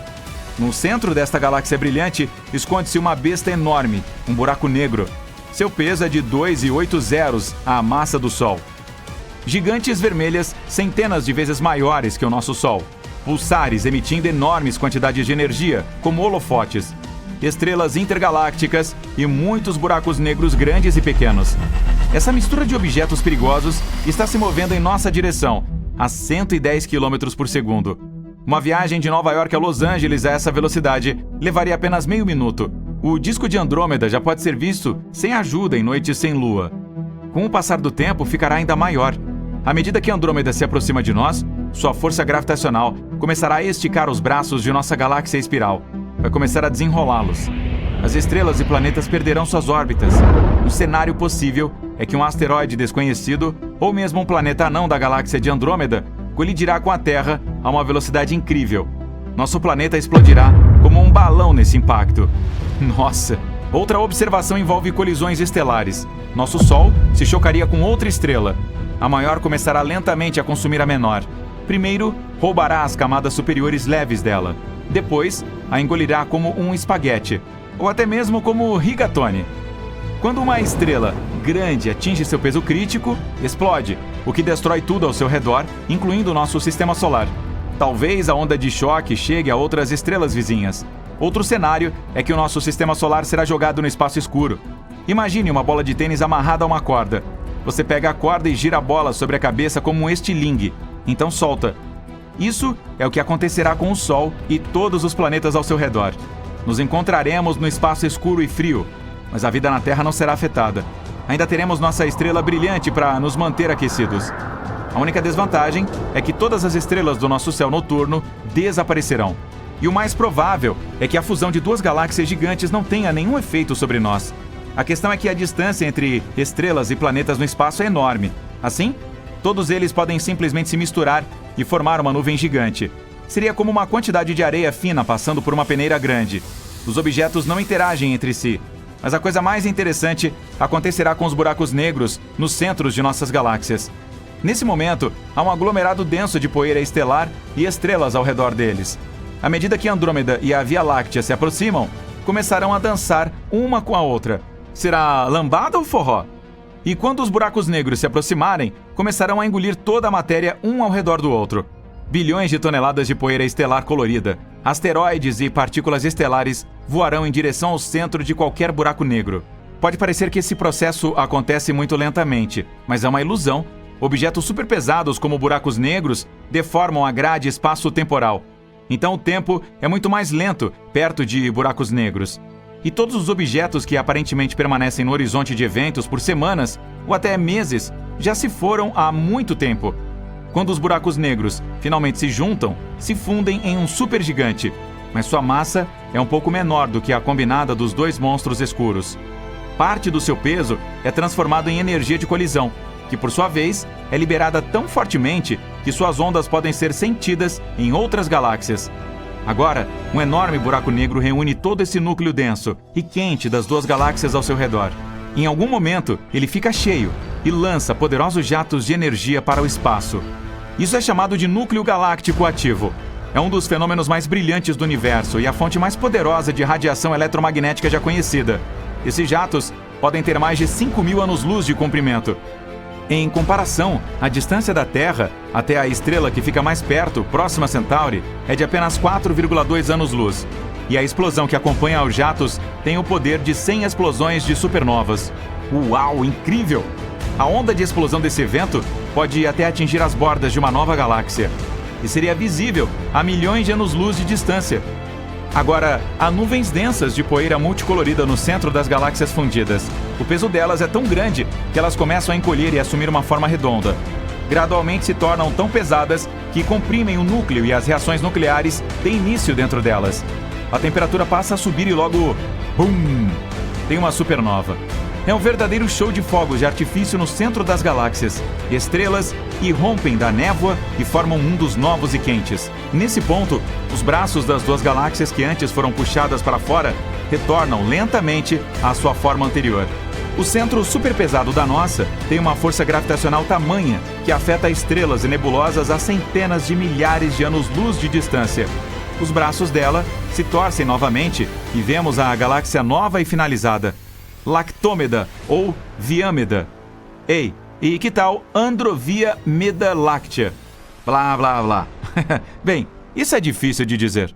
No centro desta galáxia brilhante esconde-se uma besta enorme, um buraco negro. Seu peso é de 2,8 zeros à massa do Sol. Gigantes vermelhas centenas de vezes maiores que o nosso Sol. Pulsares emitindo enormes quantidades de energia, como holofotes. Estrelas intergalácticas e muitos buracos negros grandes e pequenos. Essa mistura de objetos perigosos está se movendo em nossa direção, a 110 km por segundo. Uma viagem de Nova York a Los Angeles a essa velocidade levaria apenas meio minuto. O disco de Andrômeda já pode ser visto sem ajuda em noites sem lua. Com o passar do tempo, ficará ainda maior. À medida que Andrômeda se aproxima de nós, sua força gravitacional começará a esticar os braços de nossa galáxia espiral. Vai começar a desenrolá-los. As estrelas e planetas perderão suas órbitas. Um cenário possível é que um asteroide desconhecido, ou mesmo um planeta anão da galáxia de Andrômeda, colidirá com a Terra a uma velocidade incrível. Nosso planeta explodirá como um balão nesse impacto. Nossa! Outra observação envolve colisões estelares. Nosso Sol se chocaria com outra estrela. A maior começará lentamente a consumir a menor. Primeiro, roubará as camadas superiores leves dela. Depois, a engolirá como um espaguete, ou até mesmo como rigatone. Quando uma estrela grande atinge seu peso crítico, explode, o que destrói tudo ao seu redor, incluindo o nosso sistema solar. Talvez a onda de choque chegue a outras estrelas vizinhas. Outro cenário é que o nosso sistema solar será jogado no espaço escuro. Imagine uma bola de tênis amarrada a uma corda. Você pega a corda e gira a bola sobre a cabeça como um estilingue. Então solta. Isso é o que acontecerá com o Sol e todos os planetas ao seu redor. Nos encontraremos no espaço escuro e frio, mas a vida na Terra não será afetada. Ainda teremos nossa estrela brilhante para nos manter aquecidos. A única desvantagem é que todas as estrelas do nosso céu noturno desaparecerão. E o mais provável é que a fusão de duas galáxias gigantes não tenha nenhum efeito sobre nós. A questão é que a distância entre estrelas e planetas no espaço é enorme. Assim, todos eles podem simplesmente se misturar e formar uma nuvem gigante. Seria como uma quantidade de areia fina passando por uma peneira grande. Os objetos não interagem entre si. Mas a coisa mais interessante acontecerá com os buracos negros nos centros de nossas galáxias. Nesse momento, há um aglomerado denso de poeira estelar e estrelas ao redor deles. À medida que Andrômeda e a Via Láctea se aproximam, começarão a dançar uma com a outra. Será lambada ou forró? E quando os buracos negros se aproximarem, começarão a engolir toda a matéria um ao redor do outro. Bilhões de toneladas de poeira estelar colorida, asteroides e partículas estelares voarão em direção ao centro de qualquer buraco negro. Pode parecer que esse processo acontece muito lentamente, mas é uma ilusão. Objetos superpesados como buracos negros deformam a grade espaço-temporal. Então o tempo é muito mais lento perto de buracos negros. E todos os objetos que aparentemente permanecem no horizonte de eventos por semanas ou até meses já se foram há muito tempo. Quando os buracos negros finalmente se juntam, se fundem em um supergigante, mas sua massa é um pouco menor do que a combinada dos dois monstros escuros. Parte do seu peso é transformado em energia de colisão, que por sua vez é liberada tão fortemente que suas ondas podem ser sentidas em outras galáxias. Agora, um enorme buraco negro reúne todo esse núcleo denso e quente das duas galáxias ao seu redor. Em algum momento, ele fica cheio e lança poderosos jatos de energia para o espaço. Isso é chamado de núcleo galáctico ativo. É um dos fenômenos mais brilhantes do universo e a fonte mais poderosa de radiação eletromagnética já conhecida. Esses jatos podem ter mais de 5.000 anos-luz de comprimento. Em comparação, a distância da Terra até a estrela que fica mais perto, próxima a Centauri, é de apenas 4,2 anos-luz. E a explosão que acompanha os jatos tem o poder de 100 explosões de supernovas. Uau, incrível! A onda de explosão desse evento pode até atingir as bordas de uma nova galáxia. E seria visível a milhões de anos-luz de distância. Agora, há nuvens densas de poeira multicolorida no centro das galáxias fundidas. O peso delas é tão grande que elas começam a encolher e assumir uma forma redonda. Gradualmente se tornam tão pesadas que comprimem o núcleo e as reações nucleares têm início dentro delas. A temperatura passa a subir e logo... BUM! Tem uma supernova. É um verdadeiro show de fogos de artifício no centro das galáxias. Estrelas irrompem da névoa e formam mundos novos e quentes. Nesse ponto, os braços das duas galáxias que antes foram puxadas para fora retornam lentamente à sua forma anterior. O centro superpesado da nossa tem uma força gravitacional tamanha que afeta estrelas e nebulosas a centenas de milhares de anos-luz de distância. Os braços dela se torcem novamente e vemos a galáxia nova e finalizada. Lactômeda ou Viâmeda. Ei, e que tal Androvia Meda Láctea? Blá, blá, blá. Bem, isso é difícil de dizer.